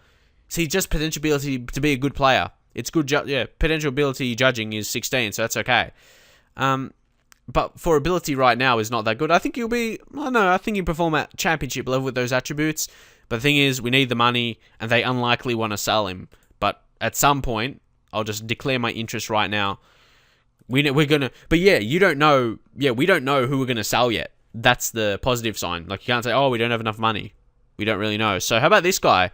A: See, just potential ability to be a good player. It's good, potential ability judging is 16, so that's okay. But for ability right now is not that good. I think I think he'll perform at championship level with those attributes. But the thing is, we need the money, and they unlikely want to sell him. But at some point, I'll just declare my interest right now. We don't know. Yeah, we don't know who we're gonna sell yet. That's the positive sign. Like, you can't say, oh, we don't have enough money. We don't really know. So how about this guy?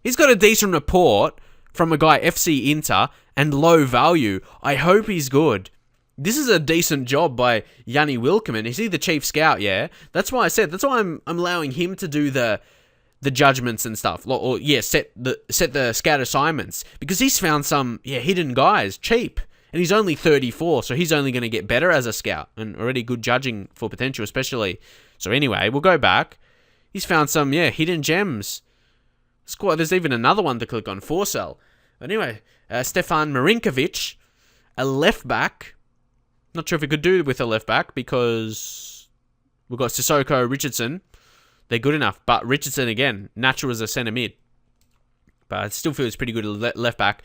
A: He's got a decent report from a guy FC Inter and low value. I hope he's good. This is a decent job by Yanni Wilkeman. Is he the chief scout? Yeah, that's why I said. That's why I'm allowing him to do the judgments and stuff. Or set the scout assignments, because he's found some hidden guys cheap, and he's only 34, so he's only going to get better as a scout and already good judging for potential, especially. So anyway, we'll go back. He's found some hidden gems. There's even another one to click on. Forsell. Anyway, Stefan Marinkovic, a left back. Not sure if we could do with a left back, because we've got Sissoko, Richardson. They're good enough. But Richardson, again, natural as a centre mid. But I still feel it's pretty good left back.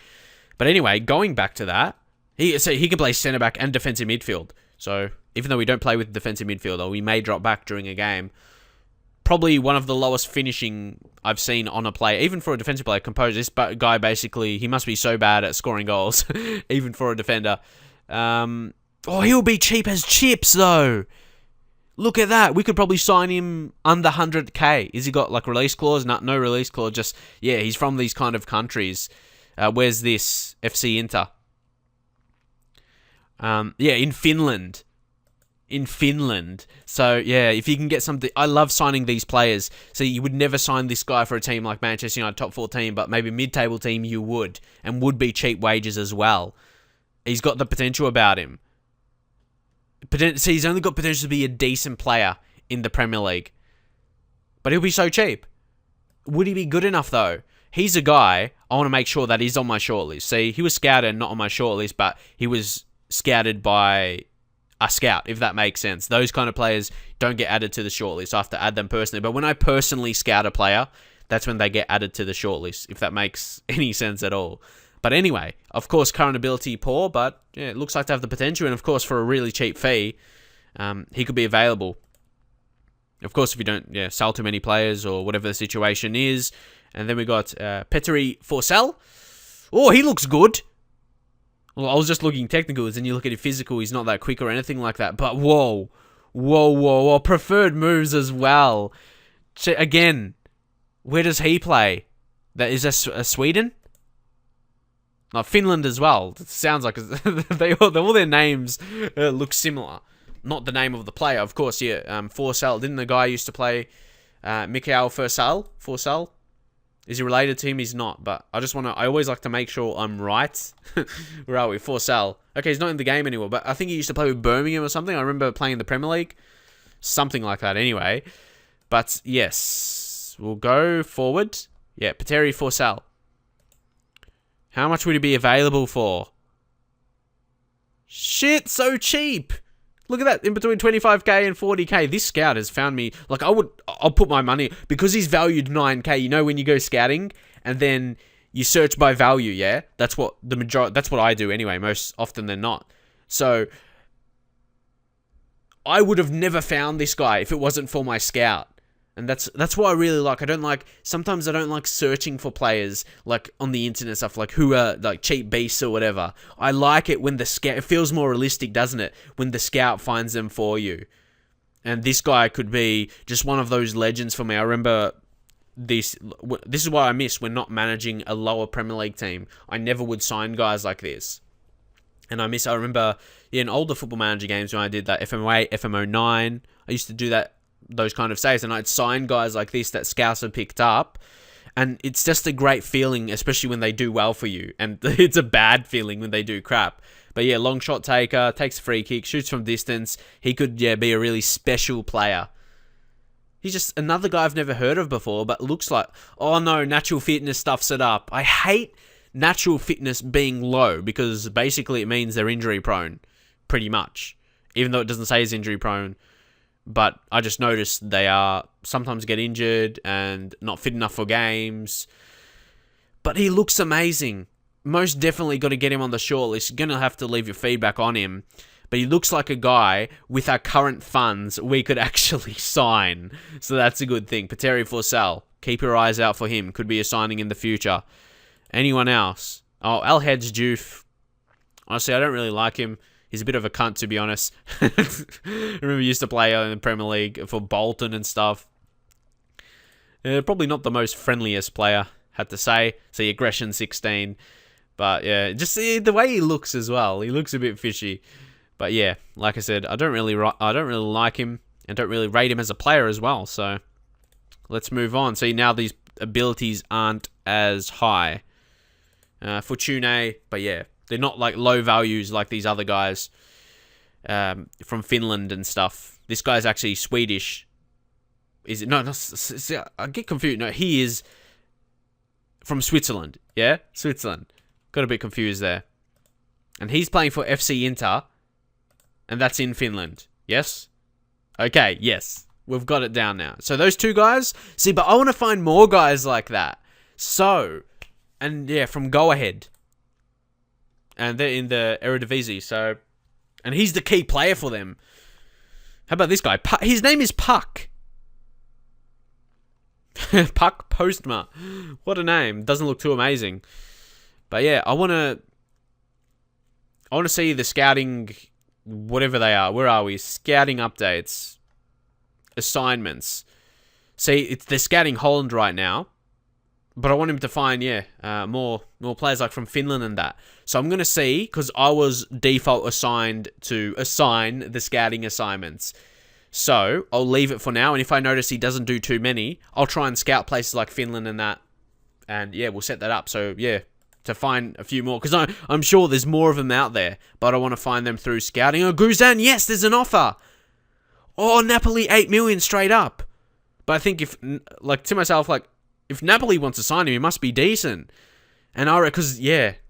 A: But anyway, going back to that, he can play centre back and defensive midfield. So even though we don't play with defensive midfielder, we may drop back during a game. Probably one of the lowest finishing I've seen on a player, even for a defensive player. Composed. This guy basically, he must be so bad at scoring goals, even for a defender. He'll be cheap as chips, though. Look at that. We could probably sign him under 100k. Is he got like release clause? No release clause. Just, he's from these kind of countries. Where's this? FC Inter. In Finland. In Finland. So, if you can get something... I love signing these players. So you would never sign this guy for a team like Manchester United, top 4 team, but maybe mid-table team you would. And would be cheap wages as well. He's got the potential about him. See, he's only got potential to be a decent player in the Premier League. But he'll be so cheap. Would he be good enough, though? He's a guy I want to make sure that he's on my shortlist. See, he was scouted, not on my shortlist, but he was scouted by a scout, if that makes sense. Those kind of players don't get added to the shortlist. I have to add them personally. But when I personally scout a player, that's when they get added to the shortlist, if that makes any sense at all. But anyway, of course, current ability poor, but yeah, it looks like to have the potential. And of course, for a really cheap fee, he could be available. Of course, if you don't sell too many players or whatever the situation is. And then we got Petteri Forsell. Oh, he looks good. Well, I was just looking technicals, and you look at his physical, he's not that quick or anything like that. But whoa. Preferred moves as well. Again, where does he play? Is that Sweden? No, Finland as well. It sounds like all their names look similar. Not the name of the player, of course. Yeah, Forsell. Didn't the guy used to play Mikael Forsell? Is he related to him? He's not, but I always like to make sure I'm right. Where are we? Forsell. Okay, he's not in the game anymore, but I think he used to play with Birmingham or something. I remember playing in the Premier League. Something like that anyway. But yes, we'll go forward. Yeah, Petteri Forsell. How much would he be available for? Shit, so cheap. Look at that, in between 25k and 40k. This scout has found me, like, I'll put my money, because he's valued 9k. You know when you go scouting, and then you search by value, yeah? That's what I do anyway, most often than not. So, I would have never found this guy if it wasn't for my scout. And that's what I really like. Sometimes I don't like searching for players, like, on the internet stuff, like, who are, like, cheap beasts or whatever. I like it when the scout, it feels more realistic, doesn't it? When the scout finds them for you. And this guy could be just one of those legends for me. I remember this is what I miss when not managing a lower Premier League team. I never would sign guys like this. And I remember, in older Football Manager games when I did that FMO8, FMO9, I used to do those kind of saves, and I'd sign guys like this that scouts have picked up, and it's just a great feeling, especially when they do well for you, and it's a bad feeling when they do crap. But yeah, long shot taker, takes a free kick, shoots from distance. He could be a really special player. He's just another guy I've never heard of before, but looks like, oh no, natural fitness stuffs it up. I hate natural fitness being low, because basically it means they're injury prone, pretty much, even though it doesn't say he's injury prone. But I just noticed they are sometimes get injured and not fit enough for games. But he looks amazing. Most definitely got to get him on the shortlist. You're going to have to leave your feedback on him. But he looks like a guy with our current funds we could actually sign. So that's a good thing. Petteri Forsell. Keep your eyes out for him. Could be a signing in the future. Anyone else? Oh, Al Hedge Diouf. Honestly, I don't really like him. He's a bit of a cunt, to be honest. I remember he used to play in the Premier League for Bolton and stuff. Probably not the most friendliest player, had to say. See, aggression 16. But yeah, just the way he looks as well. He looks a bit fishy. But yeah, like I said, I don't really like him, and don't really rate him as a player as well. So let's move on. See, now these abilities aren't as high. Fortune, but yeah. They're not like low values like these other guys from Finland and stuff. This guy's actually Swedish. Is it? No, I get confused. No, he is from Switzerland. Yeah? Switzerland. Got a bit confused there. And he's playing for FC Inter. And that's in Finland. Yes? Okay, yes. We've got it down now. So those two guys. See, but I want to find more guys like that. So, and yeah, from Go Ahead. And they're in the Eredivisie, so... And he's the key player for them. How about this guy? His name is Puck. Puck Postma. What a name. Doesn't look too amazing. But yeah, I want to see the scouting... Whatever they are. Where are we? Scouting updates. Assignments. See, they're scouting Holland right now. But I want him to find, more players like from Finland and that. So I'm going to see, because I was default assigned to assign the scouting assignments. So I'll leave it for now. And if I notice he doesn't do too many, I'll try and scout places like Finland and that. And yeah, we'll set that up. So yeah, to find a few more, because I'm sure there's more of them out there, but I want to find them through scouting. Oh, Guzan, yes, there's an offer. Oh, Napoli, 8 million straight up. But I think if Napoli wants to sign him, he must be decent. And because,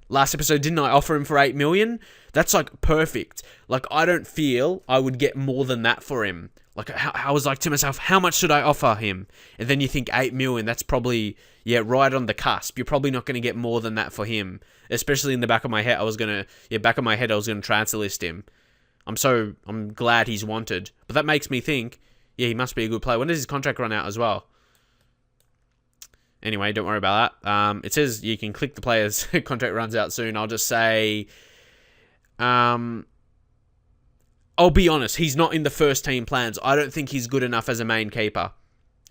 A: last episode, didn't I offer him for 8 million? That's, like, perfect. Like, I don't feel I would get more than that for him. Like, I was like to myself, how much should I offer him? And then you think 8 million, that's probably, right on the cusp. You're probably not going to get more than that for him. Especially in the back of my head, I was going to transfer list him. I'm glad he's wanted. But that makes me think, he must be a good player. When does his contract run out as well? Anyway, don't worry about that. It says you can click the player's contract runs out soon. I'll just say, I'll be honest, he's not in the first team plans. I don't think he's good enough as a main keeper.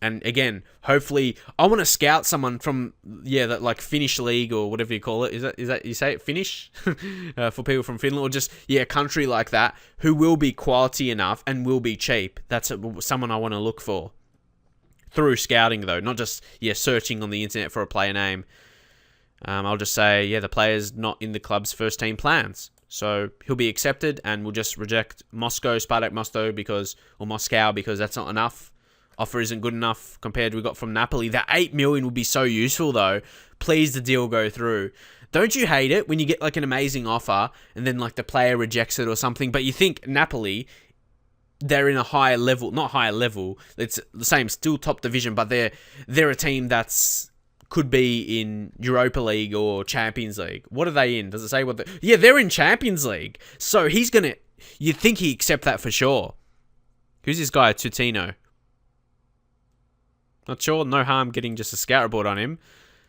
A: And again, hopefully, I want to scout someone from, that like Finnish league or whatever you call it. Is that you say it, Finnish? For people from Finland, or just, a country like that, who will be quality enough and will be cheap. That's someone I want to look for. Through scouting, though, not just, searching on the internet for a player name. I'll just say, the player's not in the club's first team plans. So he'll be accepted, and we'll just reject Spartak Moscow because that's not enough. Offer isn't good enough compared to what we got from Napoli. That 8 million would be so useful, though. Please, the deal go through. Don't you hate it when you get like an amazing offer and then like the player rejects it or something? But you think Napoli, they're in a higher level, not higher level. It's the same, still top division, but they're a team that's could be in Europa League or Champions League. What are they in? Does it say what? They're in Champions League. So you'd think he'd accept that for sure. Who's this guy? Tutino. Not sure. No harm getting just a scout report on him.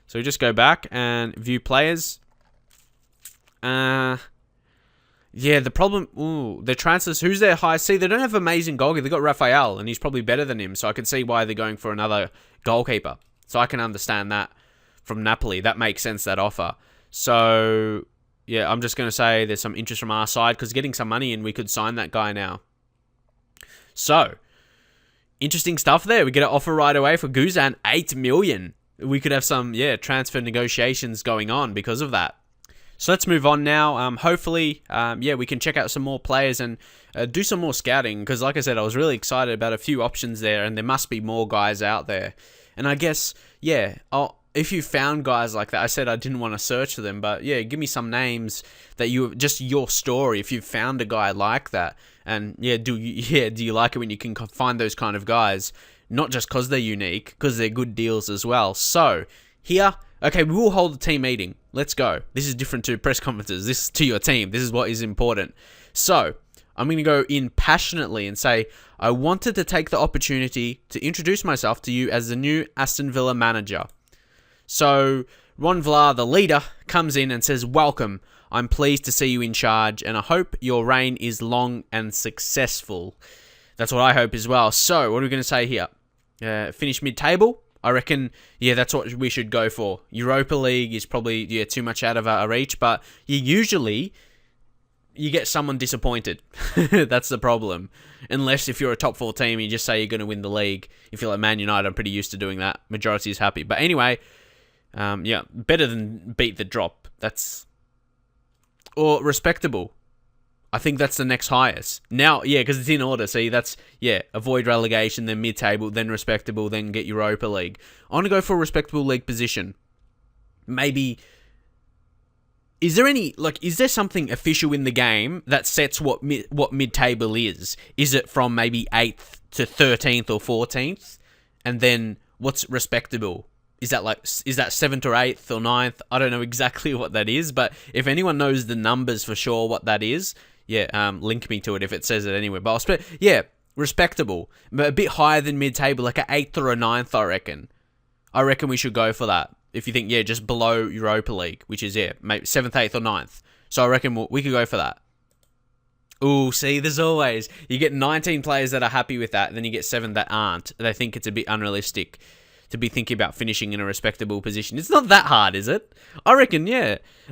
A: So we just go back and view players. The problem... their transfers... Who's their highest... See, they don't have amazing goalkeeper. They've got Raphael, and he's probably better than him. So I can see why they're going for another goalkeeper. So I can understand that from Napoli. That makes sense, that offer. So, I'm just going to say there's some interest from our side, because getting some money in, we could sign that guy now. So... interesting stuff there. We get an offer right away for Guzan, 8 million. We could have some, transfer negotiations going on because of that. So let's move on now. Hopefully, we can check out some more players and do some more scouting. Because like I said, I was really excited about a few options there, and there must be more guys out there. And I guess, if you found guys like that, I said I didn't want to search for them, but give me some names that just your story. If you've found a guy like that, and do you like it when you can find those kind of guys, not just because they're unique, because they're good deals as well. So here, okay, we will hold a team meeting. Let's go. This is different to press conferences. This is to your team. This is what is important. So I'm going to go in passionately and say, I wanted to take the opportunity to introduce myself to you as the new Aston Villa manager. So Ron Vlaar, the leader, comes in and says, welcome. I'm pleased to see you in charge, and I hope your reign is long and successful. That's what I hope as well. So, what are we going to say here? Finish mid-table? I reckon, that's what we should go for. Europa League is probably, too much out of our reach, but you get someone disappointed. That's the problem. Unless if you're a top 4 team, you just say you're going to win the league. If you're like Man United, I'm pretty used to doing that. Majority is happy. But anyway, better than beat the drop. Or respectable. I think that's the next highest. Now, because it's in order. See, that's, avoid relegation, then mid-table, then respectable, then get Europa League. I want to go for a respectable league position. Maybe... Is there something official in the game that sets what mid-table is? Is it from maybe 8th to 13th or 14th? And then what's respectable? Is that 7th or 8th or 9th? I don't know exactly what that is, but if anyone knows the numbers for sure what that is, link me to it if it says it anywhere. But respectable. But a bit higher than mid-table, like an 8th or a 9th, I reckon. I reckon we should go for that. If you think, just below Europa League, which is, maybe 7th, 8th or 9th. So I reckon we could go for that. Ooh, see, there's always... You get 19 players that are happy with that, then you get 7 that aren't. They think it's a bit unrealistic to be thinking about finishing in a respectable position. It's not that hard, is it? I reckon,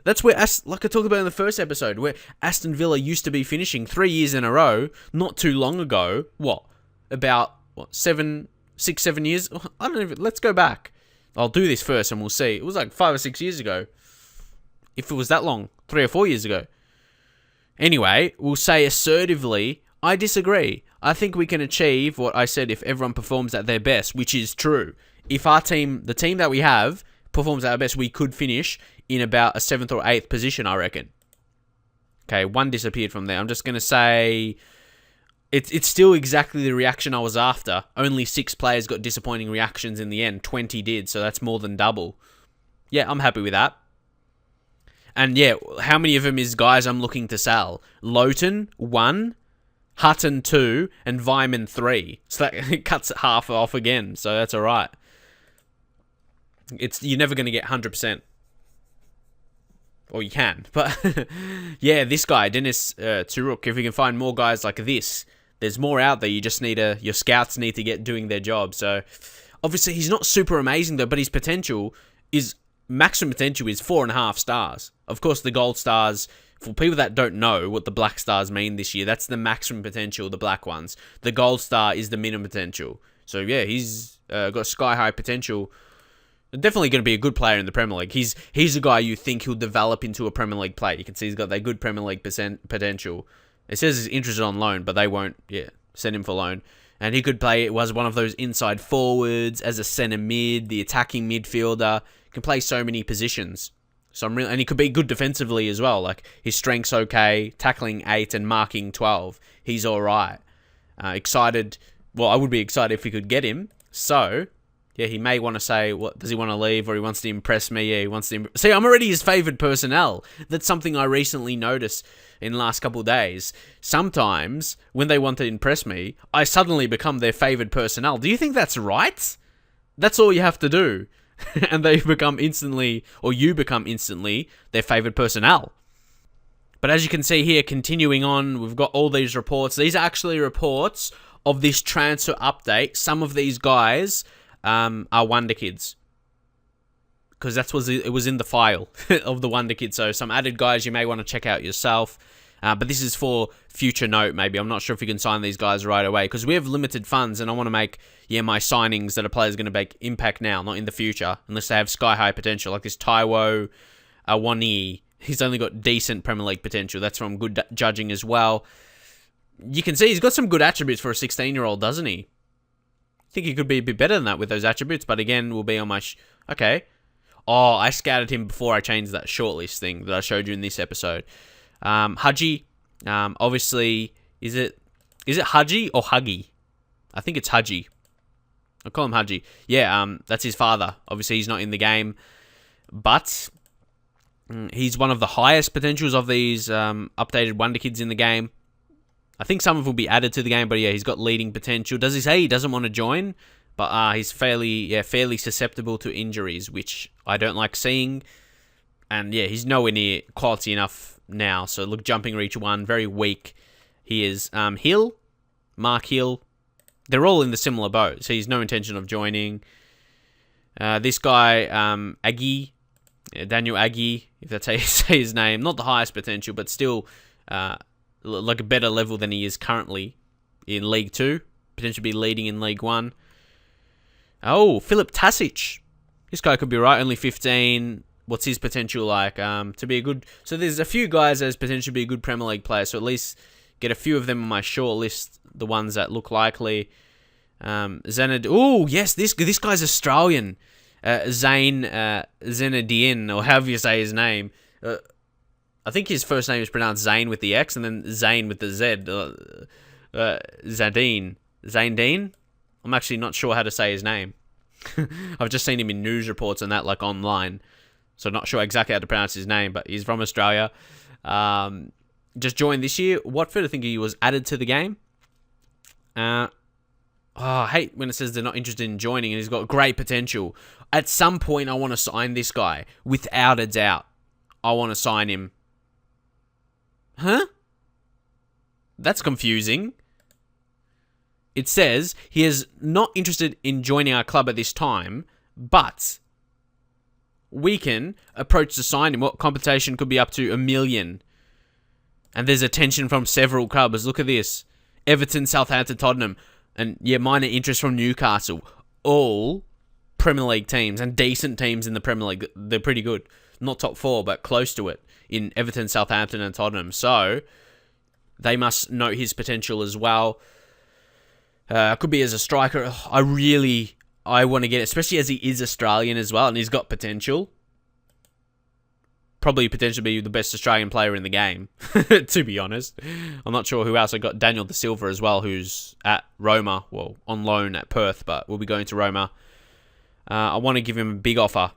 A: That's where, like I talked about in the first episode, where Aston Villa used to be finishing 3 years in a row, not too long ago. About 7 years? I don't know. Let's go back. I'll do this first and we'll see. It was like 5 or 6 years ago. if it was that long, 3 or 4 years ago. Anyway, we'll say assertively, I disagree. I think we can achieve what I said if everyone performs at their best, which is true. If our team, the team that we have, performs at our best, we could finish in about a 7th or 8th position, I reckon. Okay, 1 disappeared from there. I'm just going to say it's still exactly the reaction I was after. Only 6 players got disappointing reactions in the end. 20 did, so that's more than double. Yeah, I'm happy with that. And yeah, how many of them is guys I'm looking to sell? Lowton, 1, Hutton, 2, and Vyman, 3. So that cuts half off again, so that's all right. You're never going to get 100%. Or you can. But yeah, this guy, Dennis Turuk, if you can find more guys like this, there's more out there. You just need your scouts need to get doing their job. So obviously he's not super amazing though, but his maximum potential is 4.5 stars. Of course, the gold stars, for people that don't know what the black stars mean this year, that's the maximum potential, the black ones. The gold star is the minimum potential. So yeah, he's got sky-high potential. Definitely going to be a good player in the Premier League. He's a guy you think he'll develop into a Premier League player. You can see he's got that good Premier League potential. It says he's interested on loan, but they won't send him for loan. And he could play, was one of those inside forwards, as a centre mid, the attacking midfielder. Can play so many positions. And he could be good defensively as well. Like, his strength's okay, tackling 8 and marking 12. He's all right. Excited. Well, I would be excited if we could get him. So, yeah, he may want to say, what does he want to leave, or he wants to impress me? Yeah, he wants to. See, I'm already his favoured personnel. That's something I recently noticed in the last couple of days. Sometimes, when they want to impress me, I suddenly become their favoured personnel. Do you think that's right? That's all you have to do. And you become instantly their favoured personnel. But as you can see here, continuing on, we've got all these reports. These are actually reports of this transfer update. Some of these guys are Wonder Kids. Because it was in the file of the Wonder Kids. So some added guys you may want to check out yourself. But this is for future note, maybe. I'm not sure if you can sign these guys right away. Because we have limited funds, and I want to make, my signings that a player's going to make impact now, not in the future. Unless they have sky-high potential. Like this Taiwo Awoniyi. He's only got decent Premier League potential. That's from good judging as well. You can see he's got some good attributes for a 16-year-old, doesn't he? I think he could be a bit better than that with those attributes. But again, we'll be on my... Okay. Oh, I scouted him before I changed that shortlist thing that I showed you in this episode. Haji, obviously, is it Haji or Huggy? I think it's Haji. I'll call him Haji. Yeah, that's his father. Obviously, he's not in the game, but he's one of the highest potentials of these updated Wonder Kids in the game. I think some of them will be added to the game, but yeah, he's got leading potential. Does he say he doesn't want to join? But he's fairly susceptible to injuries, which I don't like seeing. And yeah, he's nowhere near quality enough now. So look, jumping reach 1, very weak. He is Hill, Mark Hill. They're all in the similar boat. So he's no intention of joining. This guy, Aggie, Daniel Aggie, if that's how you say his name. Not the highest potential, but still like a better level than he is currently in League 2. Potentially be leading in League 1. Oh, Philip Tasic. This guy could be right. Only 15. What's his potential like? To be a good... So there's a few guys that has potential to be a good Premier League player. So at least get a few of them on my short list. The ones that look likely. Zenad... Oh, yes. This guy's Australian. Zain Zenadien, or however you say his name. I think his first name is pronounced Zain with the X, and then Zain with the Z. Zadine. Zaindeen? I'm actually not sure how to say his name. I've just seen him in news reports and that, like, online. So not sure exactly how to pronounce his name, but he's from Australia. Just joined this year. Watford, I think he was added to the game. I hate when it says they're not interested in joining, and he's got great potential. At some point, I want to sign this guy. Without a doubt. I want to sign him. Huh? That's confusing. It says he is not interested in joining our club at this time, but we can approach to sign him. What compensation could be up to $1 million. And there's attention from several clubs. Look at this. Everton, Southampton, Tottenham. And yeah, minor interest from Newcastle. All Premier League teams and decent teams in the Premier League. They're pretty good. Not top 4, but close to it in Everton, Southampton, and Tottenham. So they must note his potential as well. Could be as a striker. I want to get it, especially as he is Australian as well, and he's got potential. Probably potentially be the best Australian player in the game, to be honest. I'm not sure who else. I got Daniel Da Silva as well, who's at Roma, well, on loan at Perth, but will be going to Roma. I want to give him a big offer.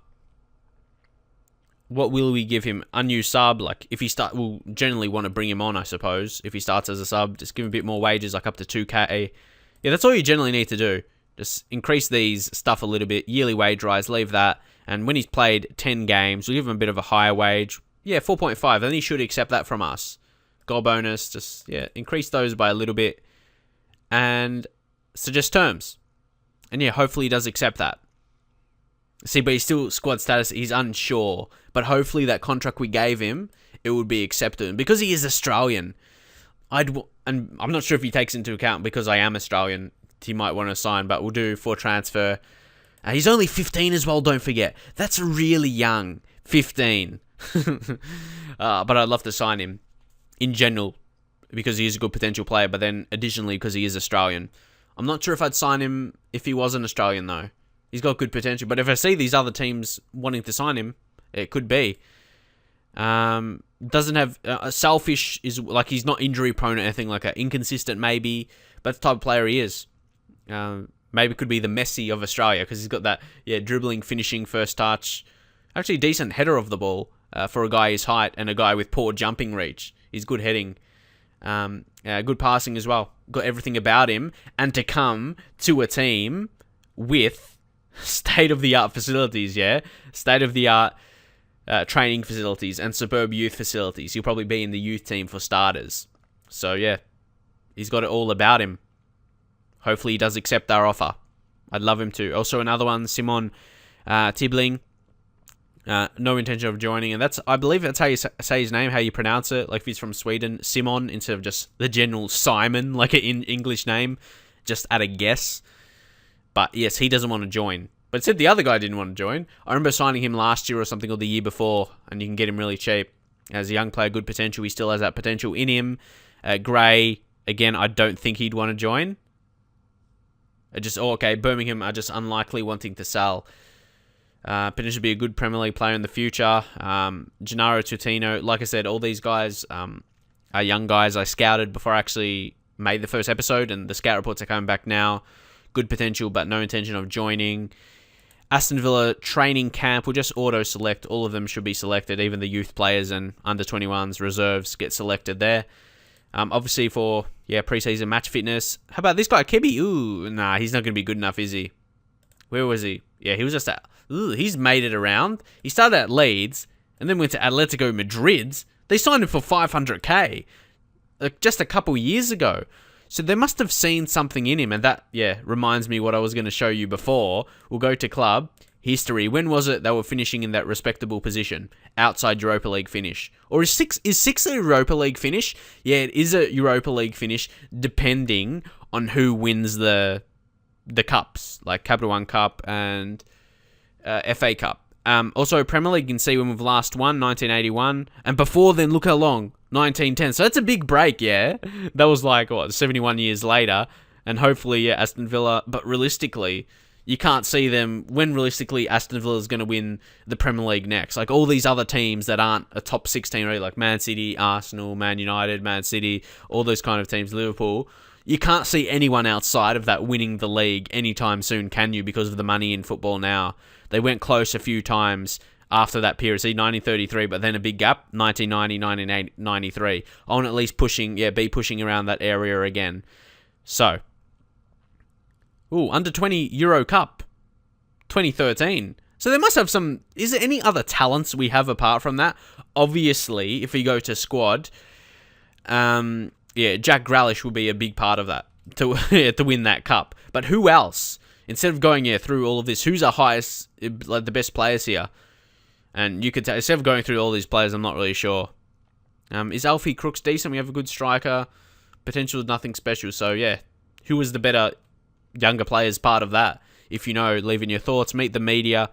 A: What will we give him? A new sub, like if he we'll generally want to bring him on, I suppose. If he starts as a sub, just give him a bit more wages, like up to 2K. Yeah, that's all you generally need to do. Just increase these stuff a little bit. Yearly wage rise, leave that. And when he's played 10 games, we'll give him a bit of a higher wage. Yeah, 4.5. Then he should accept that from us. Goal bonus, just, yeah, increase those by a little bit. And suggest terms. And yeah, hopefully he does accept that. See, but he's still squad status. He's unsure. But hopefully that contract we gave him, it would be accepted. And because he is Australian, and I'm not sure if he takes into account because I am Australian, he might want to sign, but we'll do for transfer. He's only 15 as well, don't forget. That's really young. 15. But I'd love to sign him in general because he is a good potential player, but then additionally because he is Australian. I'm not sure if I'd sign him if he wasn't Australian, though. He's got good potential, but if I see these other teams wanting to sign him, it could be. Doesn't have... selfish, is like he's not injury prone or anything like that. Inconsistent, maybe, but the type of player he is. Maybe could be the Messi of Australia because he's got that dribbling, finishing, first touch. Actually, decent header of the ball for a guy his height and a guy with poor jumping reach. He's good heading. Good passing as well. Got everything about him. And to come to a team with state-of-the-art facilities, state-of-the-art training facilities and superb youth facilities. He'll probably be in the youth team for starters. So, yeah, he's got it all about him. Hopefully he does accept our offer. I'd love him to. Also another one, Simon Tibling. No intention of joining. And I believe that's how you say his name, how you pronounce it. Like if he's from Sweden, Simon, instead of just the general Simon, like an English name. Just at a guess. But yes, he doesn't want to join. But it said the other guy didn't want to join. I remember signing him last year or something, or the year before. And you can get him really cheap. As a young player, good potential. He still has that potential in him. Gray, again, I don't think he'd want to join. Birmingham are just unlikely wanting to sell. Potentially be a good Premier League player in the future. Gennaro Tutino, like I said, all these guys are young guys I scouted before I actually made the first episode, and the scout reports are coming back now. Good potential, but no intention of joining. Aston Villa training camp will just auto-select. All of them should be selected. Even the youth players and under-21s reserves get selected there. Obviously for, preseason match fitness. How about this guy, Kebi? Ooh, nah, he's not going to be good enough, is he? Where was he? Yeah, he was just at... he's made it around. He started at Leeds and then went to Atletico Madrid. They signed him for 500k just a couple years ago. So they must have seen something in him. And that, reminds me what I was going to show you before. We'll go to club history. When was it they were finishing in that respectable position? Outside Europa League finish. Or is six a Europa League finish? Yeah, it is a Europa League finish, depending on who wins the cups, like Capital One Cup and FA Cup. Also, Premier League, you can see when we've last won, 1981. And before then, look how long, 1910. So that's a big break, yeah? That was like, 71 years later. And hopefully, Aston Villa, but realistically... You can't see them when realistically Aston Villa is going to win the Premier League next. Like all these other teams that aren't a top 16 already, like Man City, Arsenal, Man United, Man City, all those kind of teams, Liverpool. You can't see anyone outside of that winning the league anytime soon, can you? Because of the money in football now. They went close a few times after that period. See, 1933, but then a big gap, 1990, 1993. I want at least be pushing around that area again. So... under 20 Euro Cup, 2013. So they must have some... Is there any other talents we have apart from that? Obviously, if we go to squad, Jack Grealish will be a big part of that to win that cup. But who else? Instead of going through all of this, who's our highest, like the best players here? And you could tell, instead of going through all these players, I'm not really sure. Is Alfie Crooks decent? We have a good striker. Potential is nothing special. So, who was the better... younger players part of that? If you know, leave in your thoughts. Meet the media.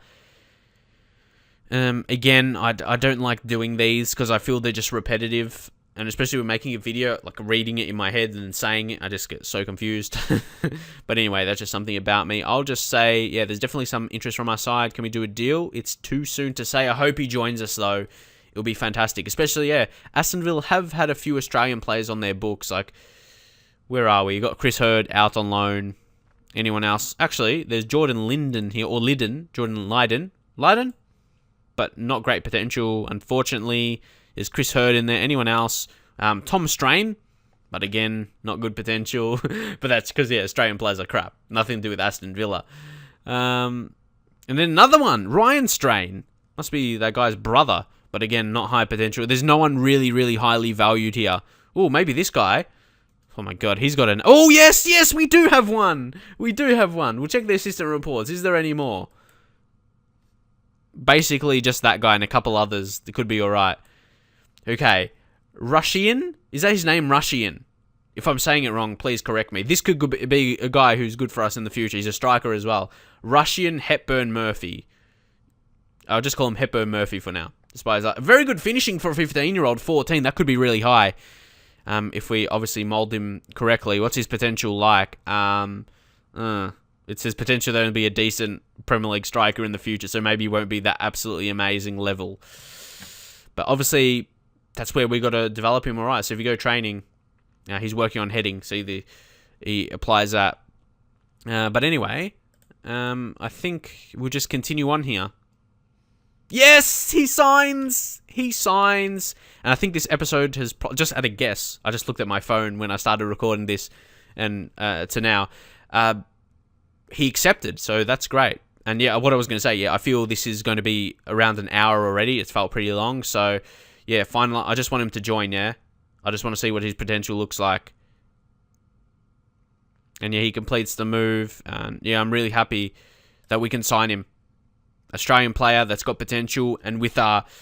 A: Again, I don't like doing these because I feel they're just repetitive. And especially when making a video, like reading it in my head and then saying it, I just get so confused. But anyway, that's just something about me. I'll just say, yeah, there's definitely some interest from our side. Can we do a deal? It's too soon to say. I hope he joins us, though. It'll be fantastic. Especially, yeah, Aston Villa have had a few Australian players on their books. Like, where are we? You got Chris Hurd out on loan. Anyone else? Actually, there's Jordan Linden here, or Lidden. Jordan Lydon. Lydon? But not great potential, unfortunately. There's Chris Hurd in there. Anyone else? Tom Strain, but again, not good potential. But that's because, yeah, Australian players are crap. Nothing to do with Aston Villa. And then another one, Ryan Strain. Must be that guy's brother, but again, not high potential. There's no one really, really highly valued here. Oh, maybe this guy. Oh my god, he's got an... Oh, yes, we do have one. We do have one. We'll check the assistant reports. Is there any more? Basically, just that guy and a couple others. That could be alright. Okay, Russian? Is that his name, Russian? If I'm saying it wrong, please correct me. This could be a guy who's good for us in the future. He's a striker as well. Russian Hepburn Murphy. I'll just call him Hepburn Murphy for now. Despite that. Very good finishing for a 15-year-old, 14. That could be really high. If we obviously mold him correctly. What's his potential like? It says potential there to be a decent Premier League striker in the future, so maybe he won't be that absolutely amazing level. But obviously, that's where we got to develop him, alright. So if you go training, he's working on heading, so he applies that. But anyway, I think we'll just continue on here. Yes, he signs. And I think this episode has, just at a guess, I just looked at my phone when I started recording this, and to now, he accepted, so that's great. And yeah, what I was going to say, yeah, I feel this is going to be around an hour already. It's felt pretty long, so yeah, finally, I just want him to join, yeah? I just want to see what his potential looks like. And yeah, he completes the move, and yeah, I'm really happy that we can sign him. Australian player that's got potential, and with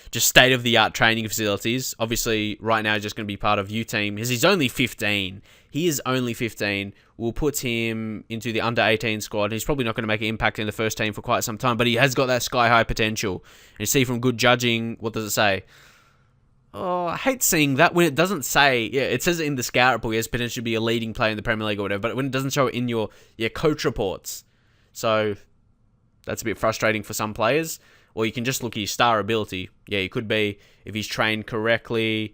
A: just state-of-the-art training facilities. Obviously, right now, he's just going to be part of U-Team, because he's only 15. He is only 15. We'll put him into the under-18 squad. He's probably not going to make an impact in the first team for quite some time, but he has got that sky-high potential. And you see from good judging, what does it say? Oh, I hate seeing that when it doesn't say... Yeah, it says it in the scout report, he has potential to be a leading player in the Premier League or whatever, but when it doesn't show it in your coach reports. So, that's a bit frustrating for some players. Or you can just look at his star ability. Yeah, he could be, if he's trained correctly.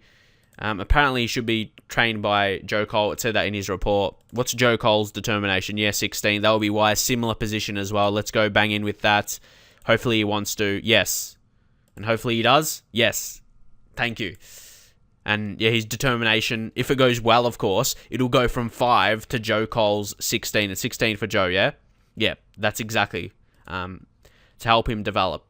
A: Apparently, he should be trained by Joe Cole. It said that in his report. What's Joe Cole's determination? Yeah, 16. That will be wise. Similar position as well. Let's go bang in with that. Hopefully, he wants to. Yes. And hopefully, he does. Yes. Thank you. And yeah, his determination, if it goes well, of course, it'll go from 5 to Joe Cole's 16. It's 16 for Joe, yeah? Yeah, that's exactly to help him develop.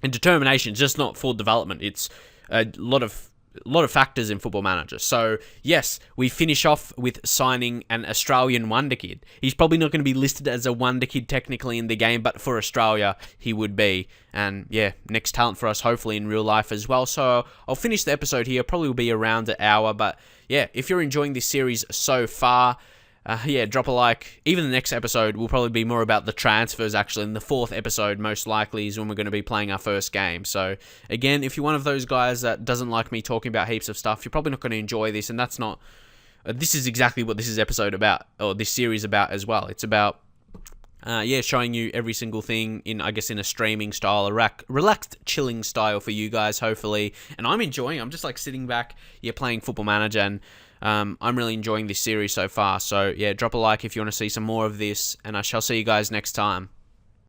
A: And determination is just not full development. It's a lot of factors in Football Manager. So, yes, we finish off with signing an Australian wonder kid. He's probably not going to be listed as a wonder kid technically in the game, but for Australia, he would be. And, yeah, next talent for us, hopefully, in real life as well. So, I'll finish the episode here. Probably will be around an hour. But, yeah, if you're enjoying this series so far... yeah, drop a like. Even the next episode will probably be more about the transfers, actually. And the 4th episode, most likely, is when we're going to be playing our first game. So, again, if you're one of those guys that doesn't like me talking about heaps of stuff, you're probably not going to enjoy this. And that's not... this is exactly what this is episode about, or this series about as well. It's about, showing you every single thing in, I guess, in a streaming style, a relaxed, chilling style for you guys, hopefully. And I'm enjoying. I'm just, like, sitting back, playing Football Manager, and... I'm really enjoying this series so far. So, yeah, drop a like if you want to see some more of this, and I shall see you guys next time.